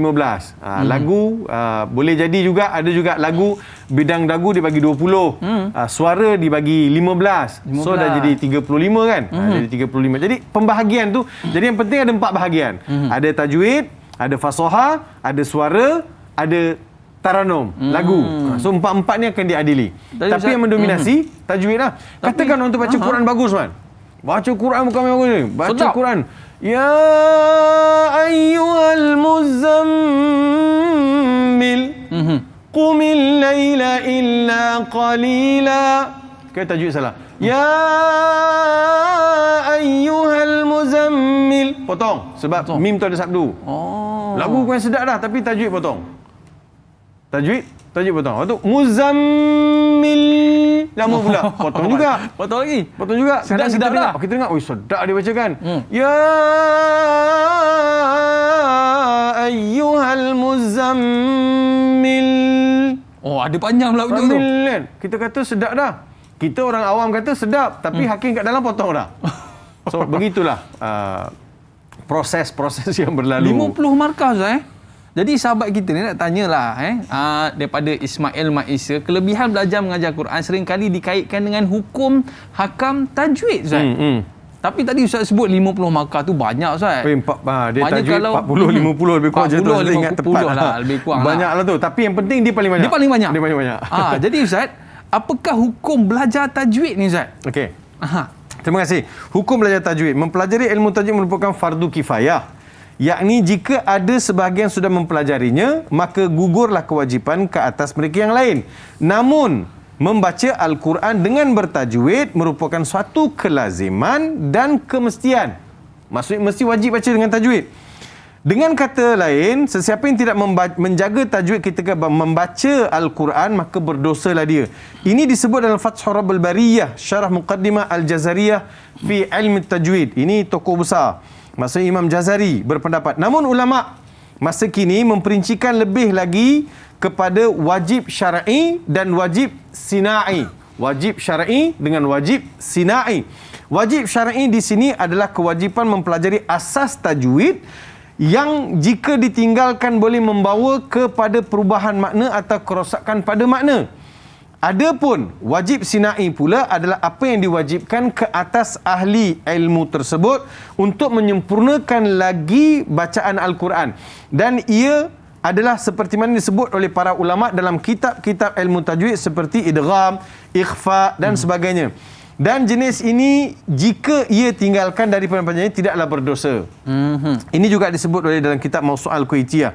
Lagu boleh jadi juga, ada juga lagu bidang dagu dibagi 20. Suara dibagi 15. So dah jadi 35 kan? Jadi 35. Jadi pembahagian tu, jadi yang penting ada 4 bahagian. Ada tajwid, ada fasahah, ada suara, ada taranum, lagu. So 4-4 ni akan diadili. Tapi yang mendominasi tajwid lah. Katakan orang tu baca Quran bagus kan? Baca Quran bukan main bagus ni. Baca sedap. Quran. Ya ayyuhal muzammil qumil laila illa qalila. Sekali tajwid salah. Ya ayyuhal muzammil. Potong. Sebab mim tu ada sabdu. Lagu bukan sedap dah, tapi tajwid potong. Tajwid potong. Lepas tu muzammil. Lama pula. Potong juga. Potong lagi. Potong juga. Sedap dah. Kita dengar, oi sedap dia bacakan. Ya ayyuhal muzammil. Oh, ada panjang pula ujung tu. Kan? Kita kata sedap dah. Kita orang awam kata sedap, tapi hakim kat dalam potong dah. So begitulah proses-proses yang berlalu. 50 markah Ustaz Jadi sahabat kita ni nak tanyalah daripada Ismail Maisa, kelebihan belajar mengajar Quran seringkali dikaitkan dengan hukum hakam tajwid Ustaz. Tapi tadi Ustaz sebut 50 markah tu banyak Ustaz. Dia banyak tajwid kalau 40 50 lebih kurang je tu, saya ingat tepat lah, lebih kurang banyaklah tu, tapi yang penting dia paling banyak. Dia paling banyak. Dia paling banyak. Jadi Ustaz, apakah hukum belajar tajwid ni Ustaz? Okey. Terima kasih. Hukum belajar tajwid. Mempelajari ilmu tajwid merupakan fardu kifayah. Yakni jika ada sebahagian sudah mempelajarinya, maka gugurlah kewajipan ke atas mereka yang lain. Namun, membaca Al-Quran dengan bertajwid merupakan suatu kelaziman dan kemestian. Maksudnya mesti wajib baca dengan tajwid. Dengan kata lain, sesiapa yang tidak menjaga tajwid ketika membaca Al-Quran, maka berdosalah dia. Ini disebut dalam Fathur Rabbil Bariyah, Syarah Muqaddimah Al-Jazariyah fi Ilmi Tajwid. Ini tokoh besar. Maksudnya Imam Jazari berpendapat. Namun ulama' masa kini memperincikan lebih lagi kepada wajib syar'i dan wajib sina'i. Wajib syar'i dengan wajib sina'i. Wajib syar'i di sini adalah kewajipan mempelajari asas tajwid yang jika ditinggalkan boleh membawa kepada perubahan makna atau kerosakan pada makna. Adapun wajib sina'i pula adalah apa yang diwajibkan ke atas ahli ilmu tersebut untuk menyempurnakan lagi bacaan Al-Quran. Dan ia adalah seperti mana disebut oleh para ulama dalam kitab-kitab ilmu tajwid seperti idgham, ikhfa dan sebagainya. Dan jenis ini jika ia tinggalkan daripada bacanya tidaklah berdosa. Ini juga disebut oleh dalam kitab Mawsu' Al-Kuwaitiyah.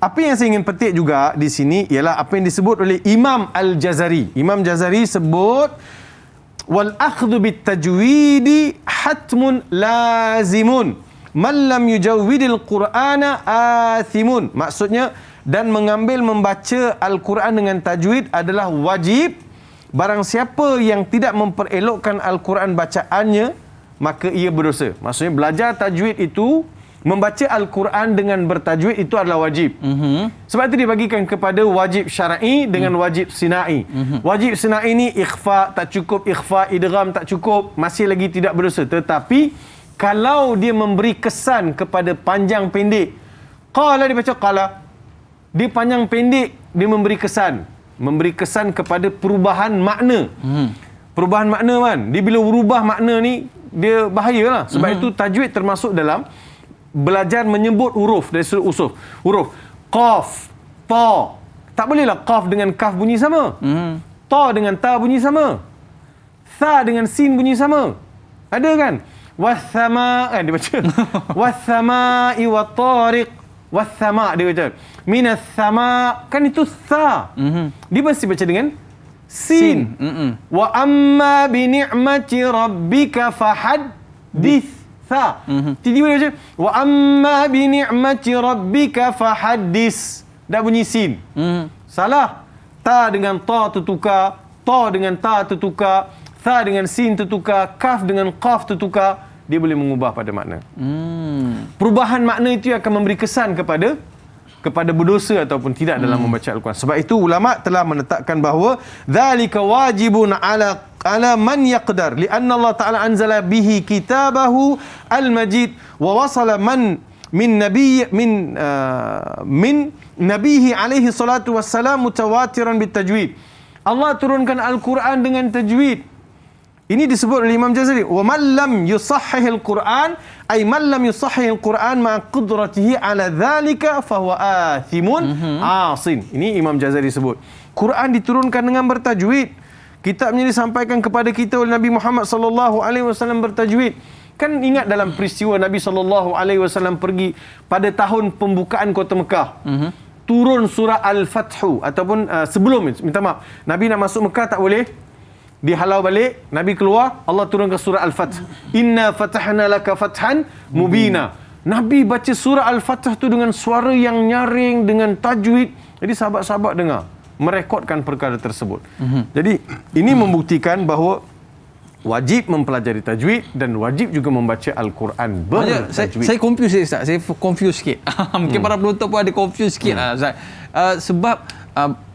Apa yang saya ingin petik juga di sini ialah apa yang disebut oleh Imam Al-Jazari. Imam Jazari sebut wal akhdhu bit tajwidi hatmun lazimun man lam yujawwidil qur'ana athimun. Maksudnya, dan mengambil membaca Al-Quran dengan tajwid adalah wajib. Barang siapa yang tidak memperelokkan Al-Quran bacaannya, maka ia berdosa. Maksudnya belajar tajwid itu, membaca Al-Quran dengan bertajwid itu adalah wajib. Sebab itu dibagikan kepada wajib syar'i dengan wajib sina'i. Wajib sina'i ni ikhfa tak cukup, ikhfa idgham tak cukup, masih lagi tidak berdosa. Tetapi kalau dia memberi kesan kepada panjang pendek, qala dia baca qala, dia panjang pendek, dia memberi kesan kepada perubahan makna. Perubahan makna kan, dia bila berubah makna ni dia bahayalah. Sebab itu tajwid termasuk dalam belajar menyebut huruf dari sudut usul. Huruf qaf, ta. Tak bolehlah qaf dengan kaf bunyi sama. Ta dengan ta bunyi sama. Tha dengan sin bunyi sama. Ada kan? Wathama kan dia baca. Wathama'i wa tariq. Wathama dia baca. Minas sama kan itu tha. Dia mesti baca dengan sin. Wa amma bi ni'mati rabbika fahaddits. Tha. Tiba-tiba dia baca wa amma bi ni'mati rabbika fahaddits. Dah bunyi sin. Salah. Ta dengan ta tertukar, ta dengan ta tertukar, tha dengan sin tertukar, kaf dengan qaf tertukar. Dia boleh mengubah pada makna. Perubahan makna itu akan memberi kesan kepada berdosa ataupun tidak dalam membaca Al-Quran. Sebab itu ulama telah menetapkan bahawa dzalika wajibun ala man yaqdar lianna Allah Taala anzala bihi kitabahu al-majid wa wasala man min nabihi alaihi salatu wassalam mutawatiran bitajwid. Allah turunkan Al-Quran dengan tajwid. Ini disebut oleh Imam Jazari, wa man lam yusahhih al-Quran ay man lam yusahhih al-Quran ma qudratihi ala dhalika fa huwa athimun asin. Ini Imam Jazari sebut. Quran diturunkan dengan bertajwid. Kitabnya disampaikan kepada kita oleh Nabi Muhammad sallallahu alaihi wasallam bertajwid. Kan ingat dalam peristiwa Nabi sallallahu alaihi wasallam pergi pada tahun pembukaan kota Mekah. Turun surah Al-Fathu ataupun sebelum, minta maaf, Nabi nak masuk Mekah tak boleh. Dihalau balik, Nabi keluar, Allah turunkan surah Al-Fath. Inna fatahna laka fathan mubina. Nabi baca surah Al-Fath tu dengan suara yang nyaring, dengan tajwid. Jadi sahabat-sahabat dengar, merekodkan perkara tersebut. Jadi ini membuktikan bahawa wajib mempelajari tajwid dan wajib juga membaca Al-Quran bertajwid. Saya confuse Ustaz. Saya confuse sikit. Mungkin para penonton pun ada confuse sikit Ustaz. Sebab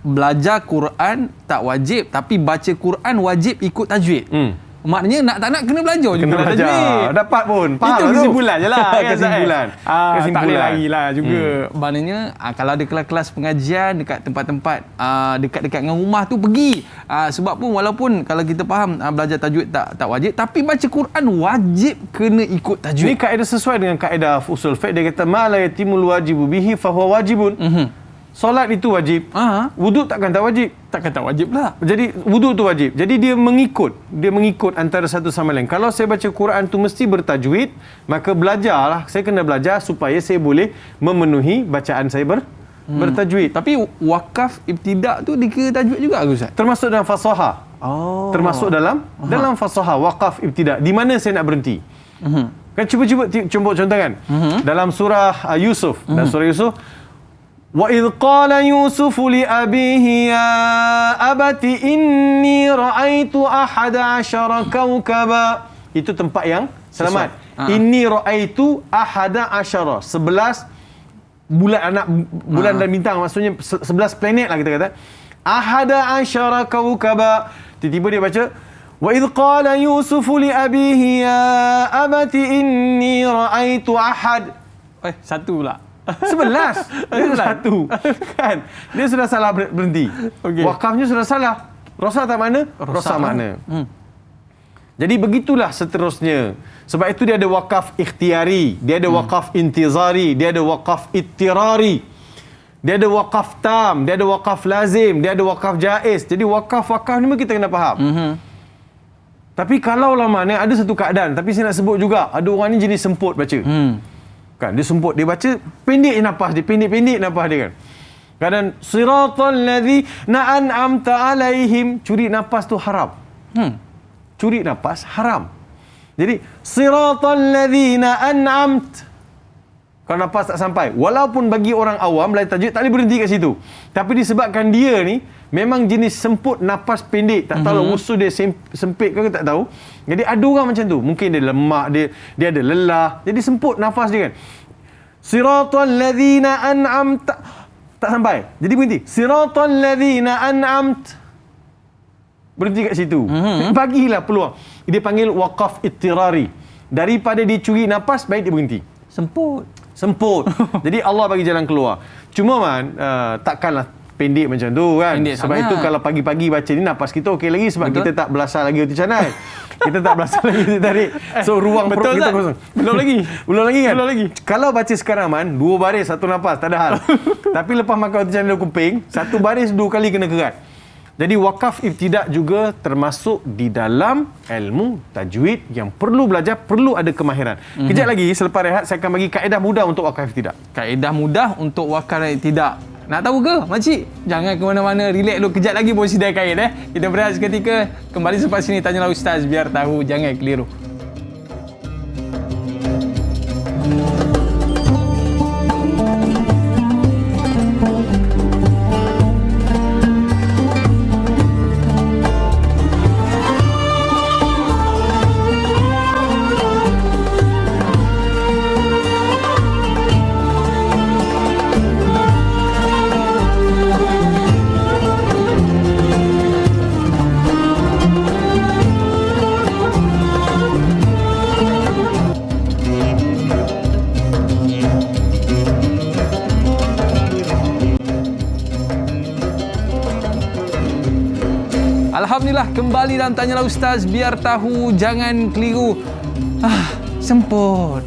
belajar Quran tak wajib, tapi baca Quran wajib ikut tajwid. Maknanya nak tak nak kena belajar juga. Kena belajar. Dapat pun. Faham itu kesimpulan je lah. Kesimpulan. Tak boleh lari lah juga. Maknanya kalau ada kelas-kelas pengajian dekat tempat-tempat dekat-dekat dengan rumah tu pergi. Sebab pun walaupun kalau kita faham belajar tajwid tak wajib, tapi baca Quran wajib kena ikut tajwid. Ini kaedah sesuai dengan kaedah usul fiqh. Dia kata ma la yatimul wajibu bihi fa huwa wajibun. Solat itu wajib. Wuduk takkan tak wajib. Takkan tak wajib lah. Jadi wuduk tu wajib. Jadi dia mengikut antara satu sama lain. Kalau saya baca Quran tu mesti bertajwid, maka belajarlah. Saya kena belajar supaya saya boleh memenuhi bacaan saya bertajwid. Tapi wakaf ibtidak tu dikira tajwid juga ke Ustaz? Termasuk dalam fasahah. Termasuk dalam fasahah waqaf ibtidak. Di mana saya nak berhenti? Kan cuba contoh kan. Dalam surah Yusuf, dalam surah Yusuf, wa idh qala Yusuf li abihi ya abati inni ra'aitu ahada asyara kawkaba. Itu tempat yang selamat. Inni ra'aitu ahada asyara, 11 bulan dan bintang, maksudnya 11 planet lah kita kata. Ahada asyara kawkaba. Tiba-tiba dia baca wa idh qala Yusuf li abihi ya abati inni ra'aitu ahad. Satu pula. 11. Dia satu. Kan? Dia sudah salah berhenti. Wakafnya sudah salah. Rosa tak makna? Rosa makna. Jadi begitulah seterusnya. Sebab itu dia ada wakaf ikhtiari, dia ada wakaf intizari, dia ada wakaf ittirari. Dia ada wakaf tam, dia ada wakaf lazim, dia ada wakaf jaiz. Jadi wakaf-wakaf ni kita kena faham. Tapi kalau lama ni ada satu keadaan, tapi saya nak sebut juga, ada orang ni jenis semput baca. Kan dia semput, dia baca pendek nafas dia, pendek nafas dia kan. Kadang siratal ladzina an'amta alaihim, curi nafas tu haram. Curi nafas haram. Jadi siratal ladzina an'amt, kalau nafas tak sampai, walaupun bagi orang awam belajar tajwid tak boleh berhenti kat situ. Tapi disebabkan dia ni memang jenis semput, nafas pendek, tak tahu usus dia sempit ke tak tahu. Jadi ada orang macam tu, mungkin dia lemak, dia ada lelah, jadi semput nafas dia kan. Siratal ladzina an'amta, tak sampai, jadi berhenti. Siratal ladzina an'amt, berhenti kat situ. Bagilah peluang. Dia panggil waqaf ittirari. Daripada dia curi nafas, baik dia berhenti. Semput. Jadi Allah bagi jalan keluar. Cuma takkanlah pendek macam tu kan. Pendek sebab sangat. itu kalau pagi-pagi baca ni nafas kita okey lagi, sebab kita tak belasah lagi otot canai. Kita tak belasah lagi otot tarik. So ruang perut kita kosong. Belum lagi kan? Belum lagi. Kalau baca sekarang 2 baris 1 nafas tak ada hal. Tapi lepas makan otot canai kuping, 1 baris 2 kali kena kerat. Jadi wakaf ibtidak juga termasuk di dalam ilmu tajwid yang perlu belajar, perlu ada kemahiran. Kejap lagi selepas rehat saya akan bagi kaedah mudah untuk wakaf ibtidak. Kaedah mudah untuk wakaf ibtidak. Nak tahu ke makcik? Jangan ke mana-mana, relax dulu kejap lagi baru sidai kain Kita berehat seketika, kembali selepas ini Tanyalah Ustaz biar tahu, jangan keliru. Alhamdulillah, kembali dalam Tanyalah Ustaz biar tahu, jangan keliru. Semput.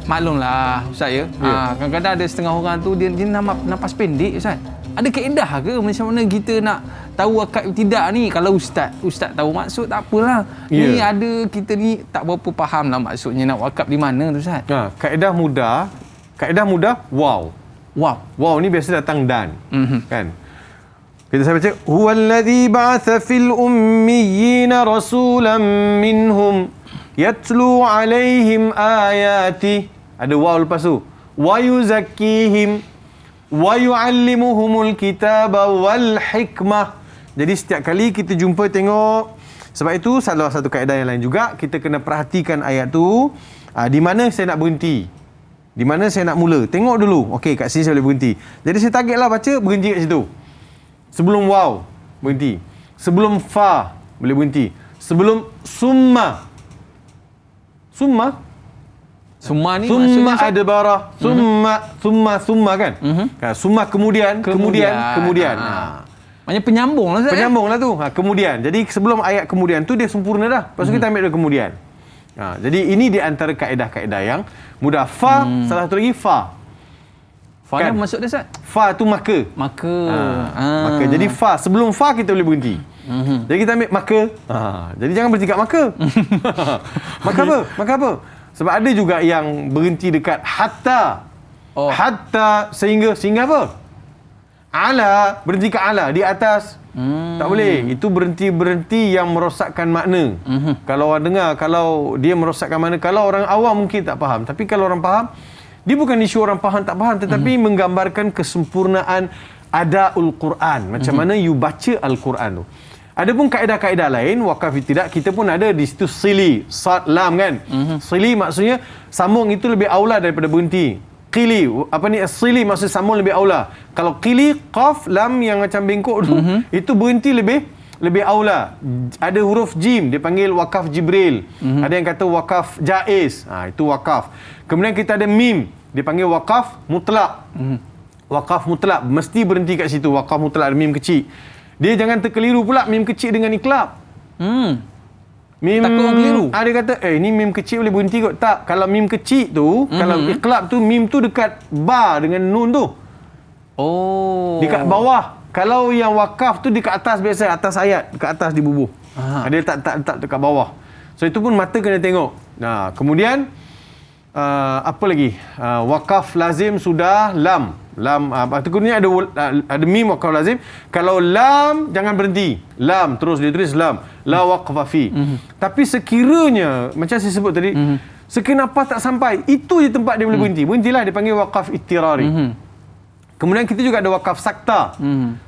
Maklumlah Ustaz ya. Kadang-kadang ada setengah orang tu dia nafas pendek Ustaz. Ada kaedah ke macam mana kita nak tahu akad tidak ni? Kalau Ustaz tahu maksud tak apalah. Ni ada kita ni tak berapa faham lah maksudnya nak wakaf di mana tu Ustaz. Kaedah mudah wow. Wow ni biasa datang dan. Kan? Kita saya baca huwallazi ba'atha fil ummiyina rasulan minhum yatlu alaihim ayati. Ada waw lepas tu. Wa yuzakkihim wa yuallimuhumul kitaba wal hikmah. Jadi setiap kali kita jumpa tengok, sebab itu salah satu kaedah yang lain juga, kita kena perhatikan ayat tu, di mana saya nak berhenti, di mana saya nak mula. Tengok dulu. Okey, kat sini saya boleh berhenti. Jadi saya targetlah baca, berhenti kat situ. Sebelum waw, berhenti. Sebelum fa, boleh berhenti. Sebelum summa ni maksudnya adbara. Summa kan? Summa kemudian. Maknanya penyambung lah Ustaz. Penyambung lah tu. Kemudian. Jadi sebelum ayat kemudian tu dia sempurna dah. Lepas tu kita ambil dia kemudian. Jadi ini di antara kaedah-kaedah yang mudah. Fa, salah satu lagi fa. Fa kan? Maksud dia Ustaz? Fa tu maka. Maka. Jadi fa, sebelum fa kita boleh berhenti. Jadi kita ambil maka. Jadi jangan berhenti kat maka. Maka apa? Sebab ada juga yang berhenti dekat hatta. Hatta sehingga apa? Ala, berhenti kat ala, di atas. Tak boleh. Itu berhenti yang merosakkan makna. Kalau orang dengar, kalau dia merosakkan makna, kalau orang awam mungkin tak faham. Tapi kalau orang faham, dia bukan isu orang faham tak faham, tetapi menggambarkan kesempurnaan adaul Quran. Macam mana you baca Al-Quran tu. Adapun kaedah-kaedah lain, wakaf tidak, kita pun ada di situ sili, sad, lam kan. Sili maksudnya sambung itu lebih aula daripada berhenti. Qili, sili maksud sambung lebih aula. Kalau qili, qaf, lam yang macam bengkok tu, itu berhenti lebih aula. Ada huruf jim, dia panggil wakaf Jibril. Ada yang kata wakaf jaiz. Itu wakaf. Kemudian kita ada mim, dia panggil wakaf mutlak. Wakaf mutlak, mesti berhenti kat situ. Wakaf mutlak ada mim kecil. Dia jangan terkeliru pula mim kecil dengan iklab. Mim, takut orang keliru. Dia kata, ni mim kecil boleh berhenti kot. Tak, kalau mim kecil tu, kalau iklab tu, mim tu dekat ba dengan nun tu. Dekat bawah. Kalau yang wakaf tu dekat atas biasa, atas ayat, dekat atas di bubuh. Dia tak dekat bawah. So itu pun mata kena tengok. Kemudian apa lagi? Wakaf lazim sudah, lam. Artinya ada mim wakaf lazim. Kalau lam jangan berhenti. Lam terus dia tulis lam. La waqfa fi. Tapi sekiranya macam saya sebut tadi, sekiranya apa tak sampai, itu je tempat dia boleh berhenti. Berhentilah, dia panggil wakaf ittirari. Kemudian kita juga ada wakaf sakta.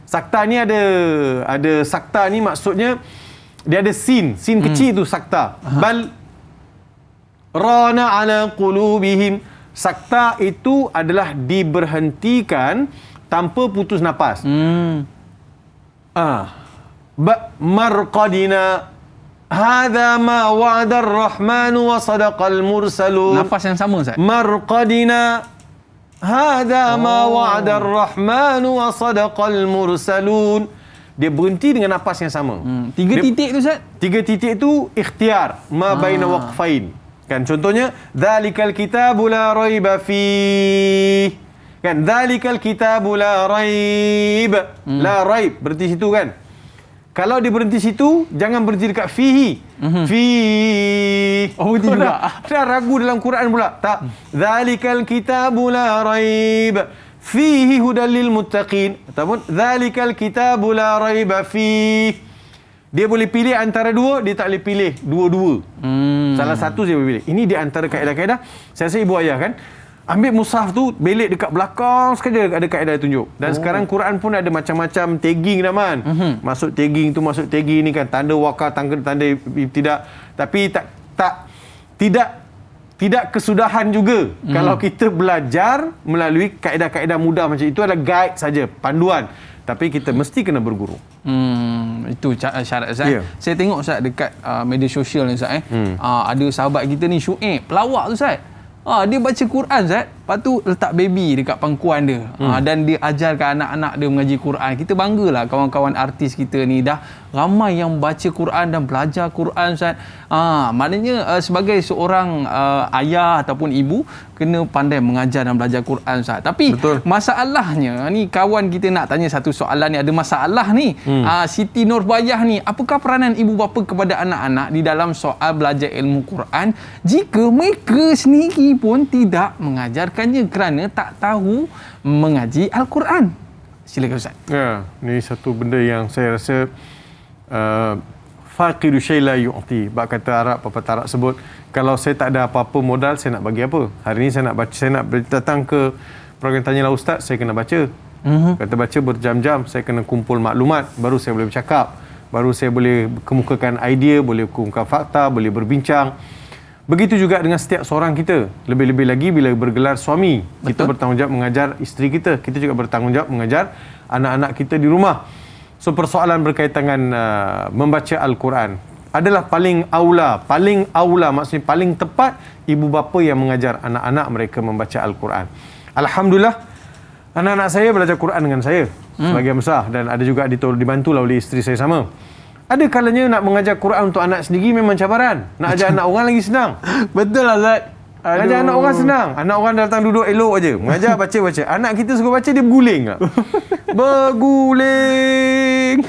Sakta ni ada sakta ni maksudnya dia ada sin kecil tu sakta. Bal rana ala qulubihim. Sakta itu adalah diberhentikan tanpa putus nafas. Marqadina hadza ma wa'ada ar-rahmanu wa sadaqal mursalun. Nafas yang sama Ustaz. Marqadina hadza ma wa'ada ar-rahmanu wa sadaqal mursalun. Dia berhenti dengan nafas yang sama. Titik tu Ustaz? 3 titik tu ikhtiar ma baina waqfain. Kan contohnya dzalikal kitabu la raiba fi. Kan dzalikal kitabu la raib. La raib berhenti situ kan. Kalau dia berhenti situ, jangan berhenti dekat fihi. Fi. Berhenti juga. Dah ragu dalam Quran pula. Tak. Dzalikal kitabu la raib fihi hudal lil muttaqin ataupun dzalikal kitabu la raiba fih. Dia boleh pilih antara dua, dia tak boleh pilih dua-dua. Salah satu dia boleh pilih. Ini di antara kaedah-kaedah. Saya rasa ibu ayah kan, ambil mushaf tu, belik dekat belakang sekali ada kaedah dia tunjuk. Dan sekarang Quran pun ada macam-macam tagging dah man. Masuk tagging tu, masuk tagging ni kan, tanda wakaf, tanda tidak. Tapi tidak kesudahan juga. Kalau kita belajar melalui kaedah-kaedah mudah macam itu adalah guide saja, panduan. Tapi kita mesti kena berguru. Itu syarat Ustaz. Yeah. Saya tengok Ustaz dekat media sosial ni Ustaz. Ada sahabat kita ni Syuib, pelawak tu Ustaz. Dia baca Quran Ustaz, lepas tu letak baby dekat pangkuan dia. Dan dia ajarkan anak-anak dia mengaji Quran. Kita banggalah kawan-kawan artis kita ni dah ramai yang baca Quran dan belajar Quran Ustaz. Maknanya sebagai seorang ayah ataupun ibu kena pandai mengajar dan belajar Quran Ustaz. Tapi betul, masalahnya ni kawan kita nak tanya satu soalan ni, ada masalah ni. Siti Nurbayah ni, apakah peranan ibu bapa kepada anak-anak di dalam soal belajar ilmu Quran jika mereka sendiri pun tidak mengajarkannya kerana tak tahu mengaji Al-Quran? Silakan Ustaz. Ya, ni satu benda yang saya rasa faqidu syai la yu'ti. Bab kata Arab, pepatah Arab sebut, kalau saya tak ada apa-apa modal, saya nak bagi apa? Hari ni saya nak baca, saya nak datang ke program Tanyalah Ustaz, saya kena baca. Kata baca berjam-jam, saya kena kumpul maklumat, baru saya boleh bercakap, baru saya boleh kemukakan idea, boleh kemukakan fakta, boleh berbincang. Begitu juga dengan setiap seorang kita. Lebih-lebih lagi bila bergelar suami. Betul. Kita bertanggungjawab mengajar isteri kita. Kita juga bertanggungjawab mengajar anak-anak kita di rumah. So persoalan berkaitan dengan membaca Al-Quran adalah paling aula, maksudnya paling tepat ibu bapa yang mengajar anak-anak mereka membaca Al-Quran. Alhamdulillah, anak-anak saya belajar Quran dengan saya sebagian besar, dan ada juga dibantulah oleh isteri saya sama. Ada kalanya nak mengajar Quran untuk anak sendiri memang cabaran. Nak ajar anak orang lagi senang. Betul lah Ustaz. Mengajar anak orang senang. Anak orang datang duduk elok aje. Mengajar baca-baca. Anak kita suka baca, dia berguling tak?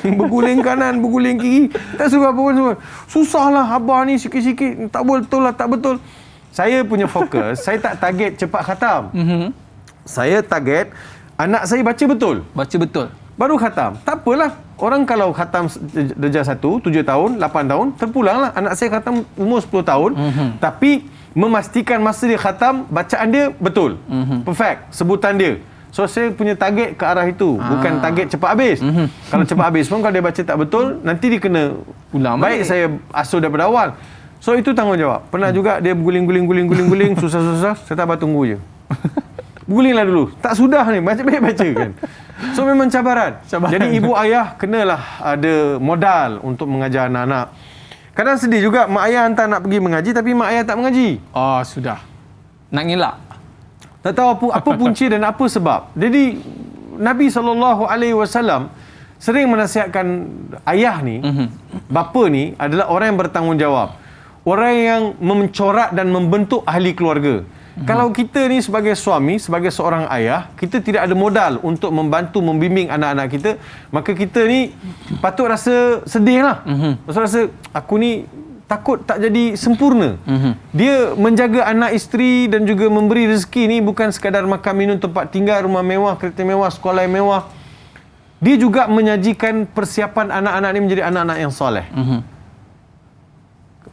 Berguling kanan, berguling kiri. Tak suka apa pun semua. Susahlah abah ni sikit-sikit. Tak betul lah, tak betul. Saya punya fokus, saya tak target cepat khatam. Saya target anak saya baca betul. Baca betul. Baru khatam. Tak apalah. Orang kalau khatam darjah 1, 7 tahun, 8 tahun, terpulanglah. Anak saya khatam umur 10 tahun. Tapi memastikan masa dia khatam, bacaan dia betul. Perfect. Sebutan dia. So, saya punya target ke arah itu. Bukan target cepat habis. Kalau cepat habis pun, kalau dia baca tak betul, nanti dia kena ulang. Baik saya asuh daripada awal. So, itu tanggungjawab. Pernah juga dia berguling-guling, susah-susah. Saya tak apa, tunggu je. Bergulinglah dulu. Tak sudah ni. Baca-baca baca kan. So, memang cabaran. Jadi, ibu ayah kenalah ada modal untuk mengajar anak-anak. Kadang sedih juga, mak ayah hantar nak pergi mengaji, tapi mak ayah tak mengaji. Sudah. Nak ngelak. Tak tahu apa punca dan apa sebab. Jadi, Nabi SAW sering menasihatkan ayah ni, bapa ni adalah orang yang bertanggungjawab. Orang yang mencorak dan membentuk ahli keluarga. Kalau kita ni sebagai suami, sebagai seorang ayah, kita tidak ada modal untuk membantu, membimbing anak-anak kita, maka kita ni patut rasa sedih lah. Pasal rasa, aku ni takut tak jadi sempurna. Dia menjaga anak isteri dan juga memberi rezeki ni bukan sekadar makan minum, tempat tinggal, rumah mewah, kereta mewah, sekolah yang mewah. Dia juga menyajikan persiapan anak-anak ni menjadi anak-anak yang soleh.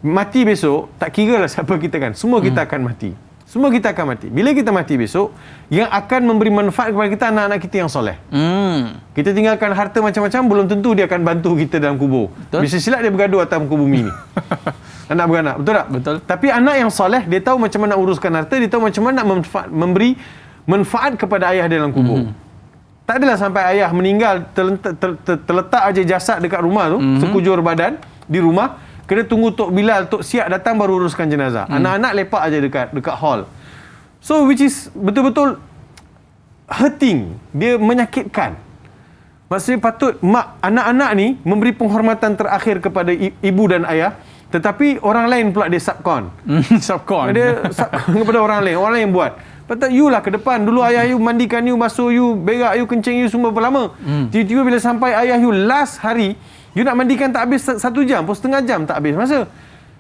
Mati besok, tak kira lah siapa kita kan. Semua kita akan mati. Semua kita akan mati. Bila kita mati besok, yang akan memberi manfaat kepada kita anak-anak kita yang soleh. Kita tinggalkan harta macam-macam, belum tentu dia akan bantu kita dalam kubur. Betul? Bisa silap dia bergaduh atas muka bumi ni. Anak beranak, betul tak? Betul. Tapi anak yang soleh, dia tahu macam mana nak uruskan harta, dia tahu macam mana nak memberi manfaat kepada ayah dia dalam kubur. Tak adalah sampai ayah meninggal, terletak aja jasad dekat rumah tu, sekujur badan di rumah, kena tunggu Tok Bilal, Tok Siak datang baru uruskan jenazah. Anak-anak lepak aja dekat hall. So, which is betul-betul hurting. Dia menyakitkan. Maksudnya patut anak-anak ni memberi penghormatan terakhir kepada ibu dan ayah, tetapi orang lain pula dia subkon. Subkon. Dia subkon kepada orang lain. Orang lain buat. Patut you lah ke depan. Dulu ayah you mandikan you, basuh you, berak you, kencing you semua berapa lama. Tiba-tiba bila sampai ayah you last hari, you nak mandikan tak habis 1 jam pun, setengah jam tak habis masa.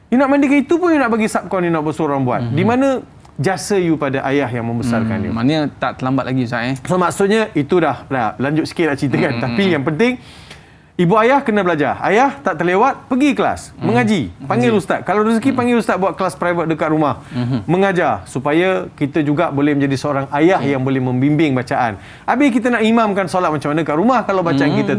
You nak mandikan itu pun you nak bagi subkon, you nak bersuruh orang buat. Di mana jasa you pada ayah yang membesarkan you. Maknanya tak terlambat lagi Ustaz So maksudnya itu dah lanjut sikit nak ceritakan. Tapi yang penting ibu ayah kena belajar. Ayah tak terlewat, pergi kelas, mengaji, panggil ustaz. Kalau rezeki panggil ustaz buat kelas private dekat rumah. Mengajar supaya kita juga boleh menjadi seorang ayah yang boleh membimbing bacaan. Habis kita nak imamkan solat macam mana kat rumah kalau bacaan kita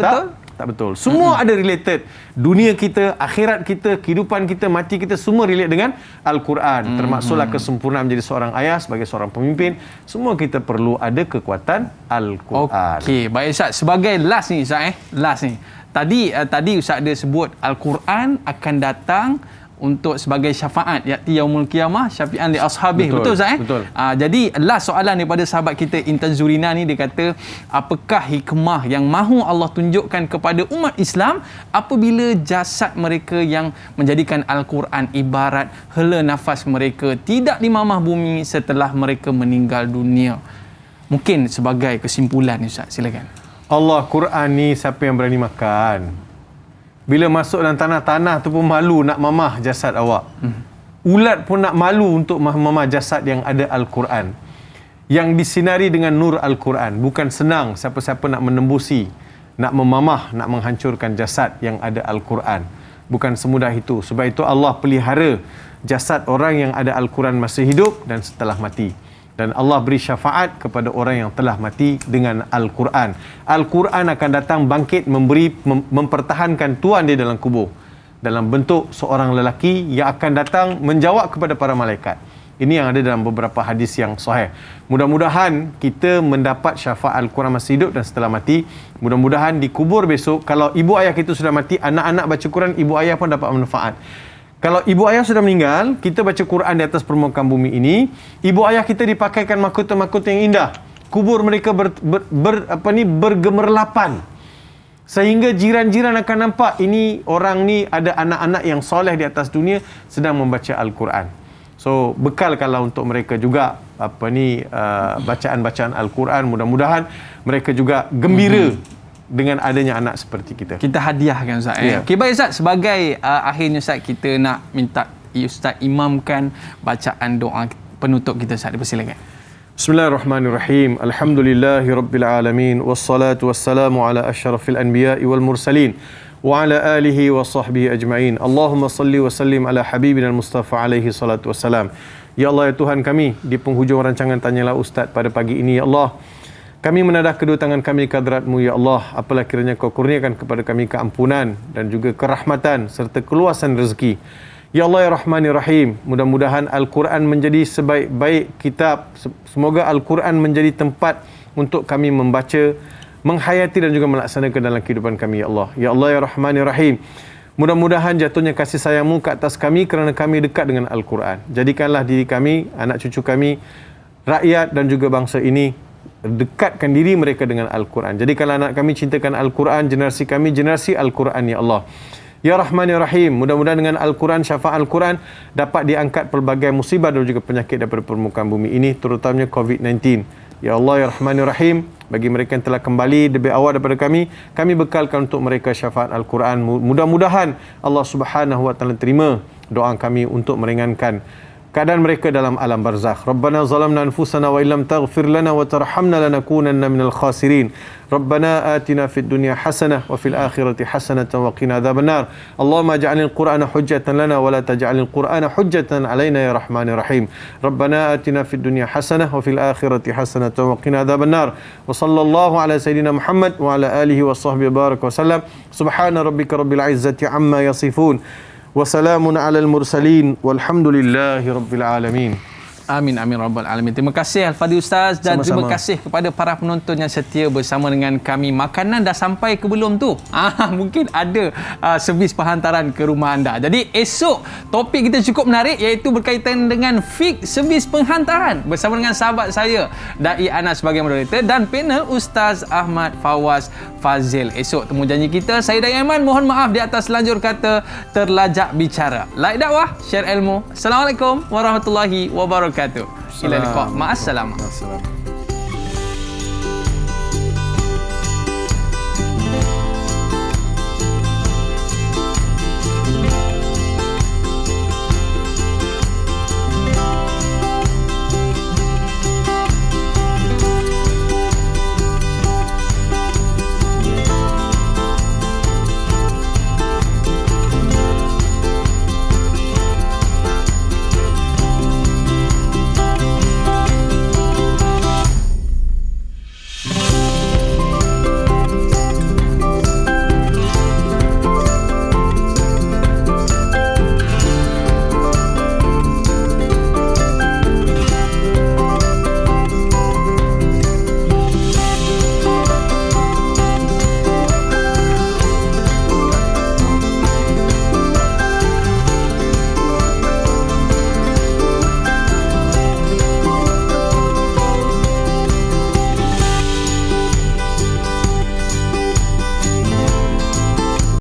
tak betul. Semua ada related. Dunia kita, akhirat kita, kehidupan kita, mati kita semua relate dengan Al-Quran. Termasuklah kesempurnaan menjadi seorang ayah sebagai seorang pemimpin. Semua kita perlu ada kekuatan Al-Quran. Okey, baik Ustaz. Sebagai last ni Ustaz last ni. Tadi Ustaz ada sebut Al-Quran akan datang untuk sebagai syafaat ya'ti yaumul qiyamah syafi'an li ashabih. Betul Ustaz Betul. Jadi last soalan daripada sahabat kita Intan Zurina ni, dia kata apakah hikmah yang mahu Allah tunjukkan kepada umat Islam apabila jasad mereka yang menjadikan Al-Quran ibarat hela nafas mereka tidak di mamah bumi setelah mereka meninggal dunia. Mungkin sebagai kesimpulan Ustaz, silakan. Allah, Quran ni siapa yang berani makan? Bila masuk dalam tanah tu pun malu nak mamah jasad awak. Ulat pun nak malu untuk mamah jasad yang ada Al-Quran. Yang disinari dengan nur Al-Quran. Bukan senang siapa-siapa nak menembusi, nak memamah, nak menghancurkan jasad yang ada Al-Quran. Bukan semudah itu. Sebab itu Allah pelihara jasad orang yang ada Al-Quran masih hidup dan setelah mati. Dan Allah beri syafaat kepada orang yang telah mati dengan Al-Quran. Al-Quran akan datang bangkit mempertahankan tuan dia dalam kubur. Dalam bentuk seorang lelaki yang akan datang menjawab kepada para malaikat. Ini yang ada dalam beberapa hadis yang sahih. Mudah-mudahan kita mendapat syafaat Al-Quran masih hidup dan setelah mati. Mudah-mudahan di kubur besok, kalau ibu ayah kita sudah mati, anak-anak baca Quran, ibu ayah pun dapat manfaat. Kalau ibu ayah sudah meninggal, kita baca Quran di atas permukaan bumi ini, ibu ayah kita dipakaikan mahkota-mahkota yang indah. Kubur mereka bergemerlapan. Sehingga jiran-jiran akan nampak ini orang ni ada anak-anak yang soleh di atas dunia sedang membaca Al-Quran. So bekalkanlah untuk mereka juga bacaan-bacaan Al-Quran. Mudah-mudahan mereka juga gembira dengan adanya anak seperti kita. Kita hadiahkan Ustaz. Okey, baik Ustaz, sebagai akhirnya Ustaz, kita nak minta Ustaz imamkan bacaan doa penutup kita Ustaz. Dipersilakan. Bismillahirrahmanirrahim. Alhamdulillahirabbil alamin wassalatu wassalamu ala asyrafil anbiya'i wal mursalin wa ala alihi wa sahbihi ajma'in. Allahumma salli wa sallim ala habibina al-Mustafa alaihi salatu wassalam. Ya Allah, ya Tuhan kami, di penghujung rancangan Tanyalah Ustaz pada pagi ini, ya Allah, kami menadah kedua tangan kami ke hadrat-Mu, ya Allah. Apalah kiranya Kau kurniakan kepada kami keampunan dan juga kerahmatan serta keluasan rezeki. Ya Allah, ya Rahman, ya Rahim. Mudah-mudahan Al-Quran menjadi sebaik-baik kitab. Semoga Al-Quran menjadi tempat untuk kami membaca, menghayati dan juga melaksanakan dalam kehidupan kami, ya Allah. Ya Allah, ya Rahman, ya Rahim. Mudah-mudahan jatuhnya kasih sayang-Mu ke atas kami kerana kami dekat dengan Al-Quran. Jadikanlah diri kami, anak cucu kami, rakyat dan juga bangsa ini dekatkan diri mereka dengan Al-Quran. Jadikanlah anak kami cintakan Al-Quran, generasi kami generasi Al-Quran, ya Allah. Ya Rahman, ya Rahim. Mudah-mudahan dengan Al-Quran, syafaat Al-Quran dapat diangkat pelbagai musibah dan juga penyakit daripada permukaan bumi ini, terutamanya COVID-19. Ya Allah, ya Rahman, ya Rahim. Bagi mereka yang telah kembali lebih awal daripada kami bekalkan untuk mereka syafaat Al-Quran. Mudah-mudahan Allah Subhanahu wa taala terima doa kami untuk meringankan keadaan mereka dalam alam barzakh. Rabbana zalamna anfusana wa illam taghfir lana wa tarhamna lanakunanna minal khasirin. Rabbana atina fid dunya hasanah wa fil akhirati hasanatan wa qina adzabannar. Allahumma ij'alil qur'ana hujjatan lana wa la taj'alil qur'ana hujjatan alaina ya rahmanir rahim. Rabbana atina fid dunya hasanah wa fil akhirati hasanatan wa qina adzabannar. Wa sallallahu ala sayidina Muhammad wa ala alihi wa sahbihi baraka wa sallam. Subhana rabbika rabbil izzati amma yasifun. Wassalamun alal mursalin walhamdulillahi rabbil alamin. Amin, amin, rabbal alamin. Terima kasih Al-Fadhil Ustaz dan Sama-sama. terima kasih kepada para penonton yang setia bersama dengan kami. Makanan dah sampai ke belum tu? Mungkin ada servis penghantaran ke rumah anda. Jadi esok topik kita cukup menarik, iaitu berkaitan dengan fik servis penghantaran bersama dengan sahabat saya Dai Anas sebagai moderator dan panel Ustaz Ahmad Fawaz Fazil. Esok temu janji kita. Saya Dai Aiman, mohon maaf di atas lanjur kata terlajak bicara. Like dakwah, share ilmu. Assalamualaikum warahmatullahi wabarakatuh. Ila liqa. Ma'assalam.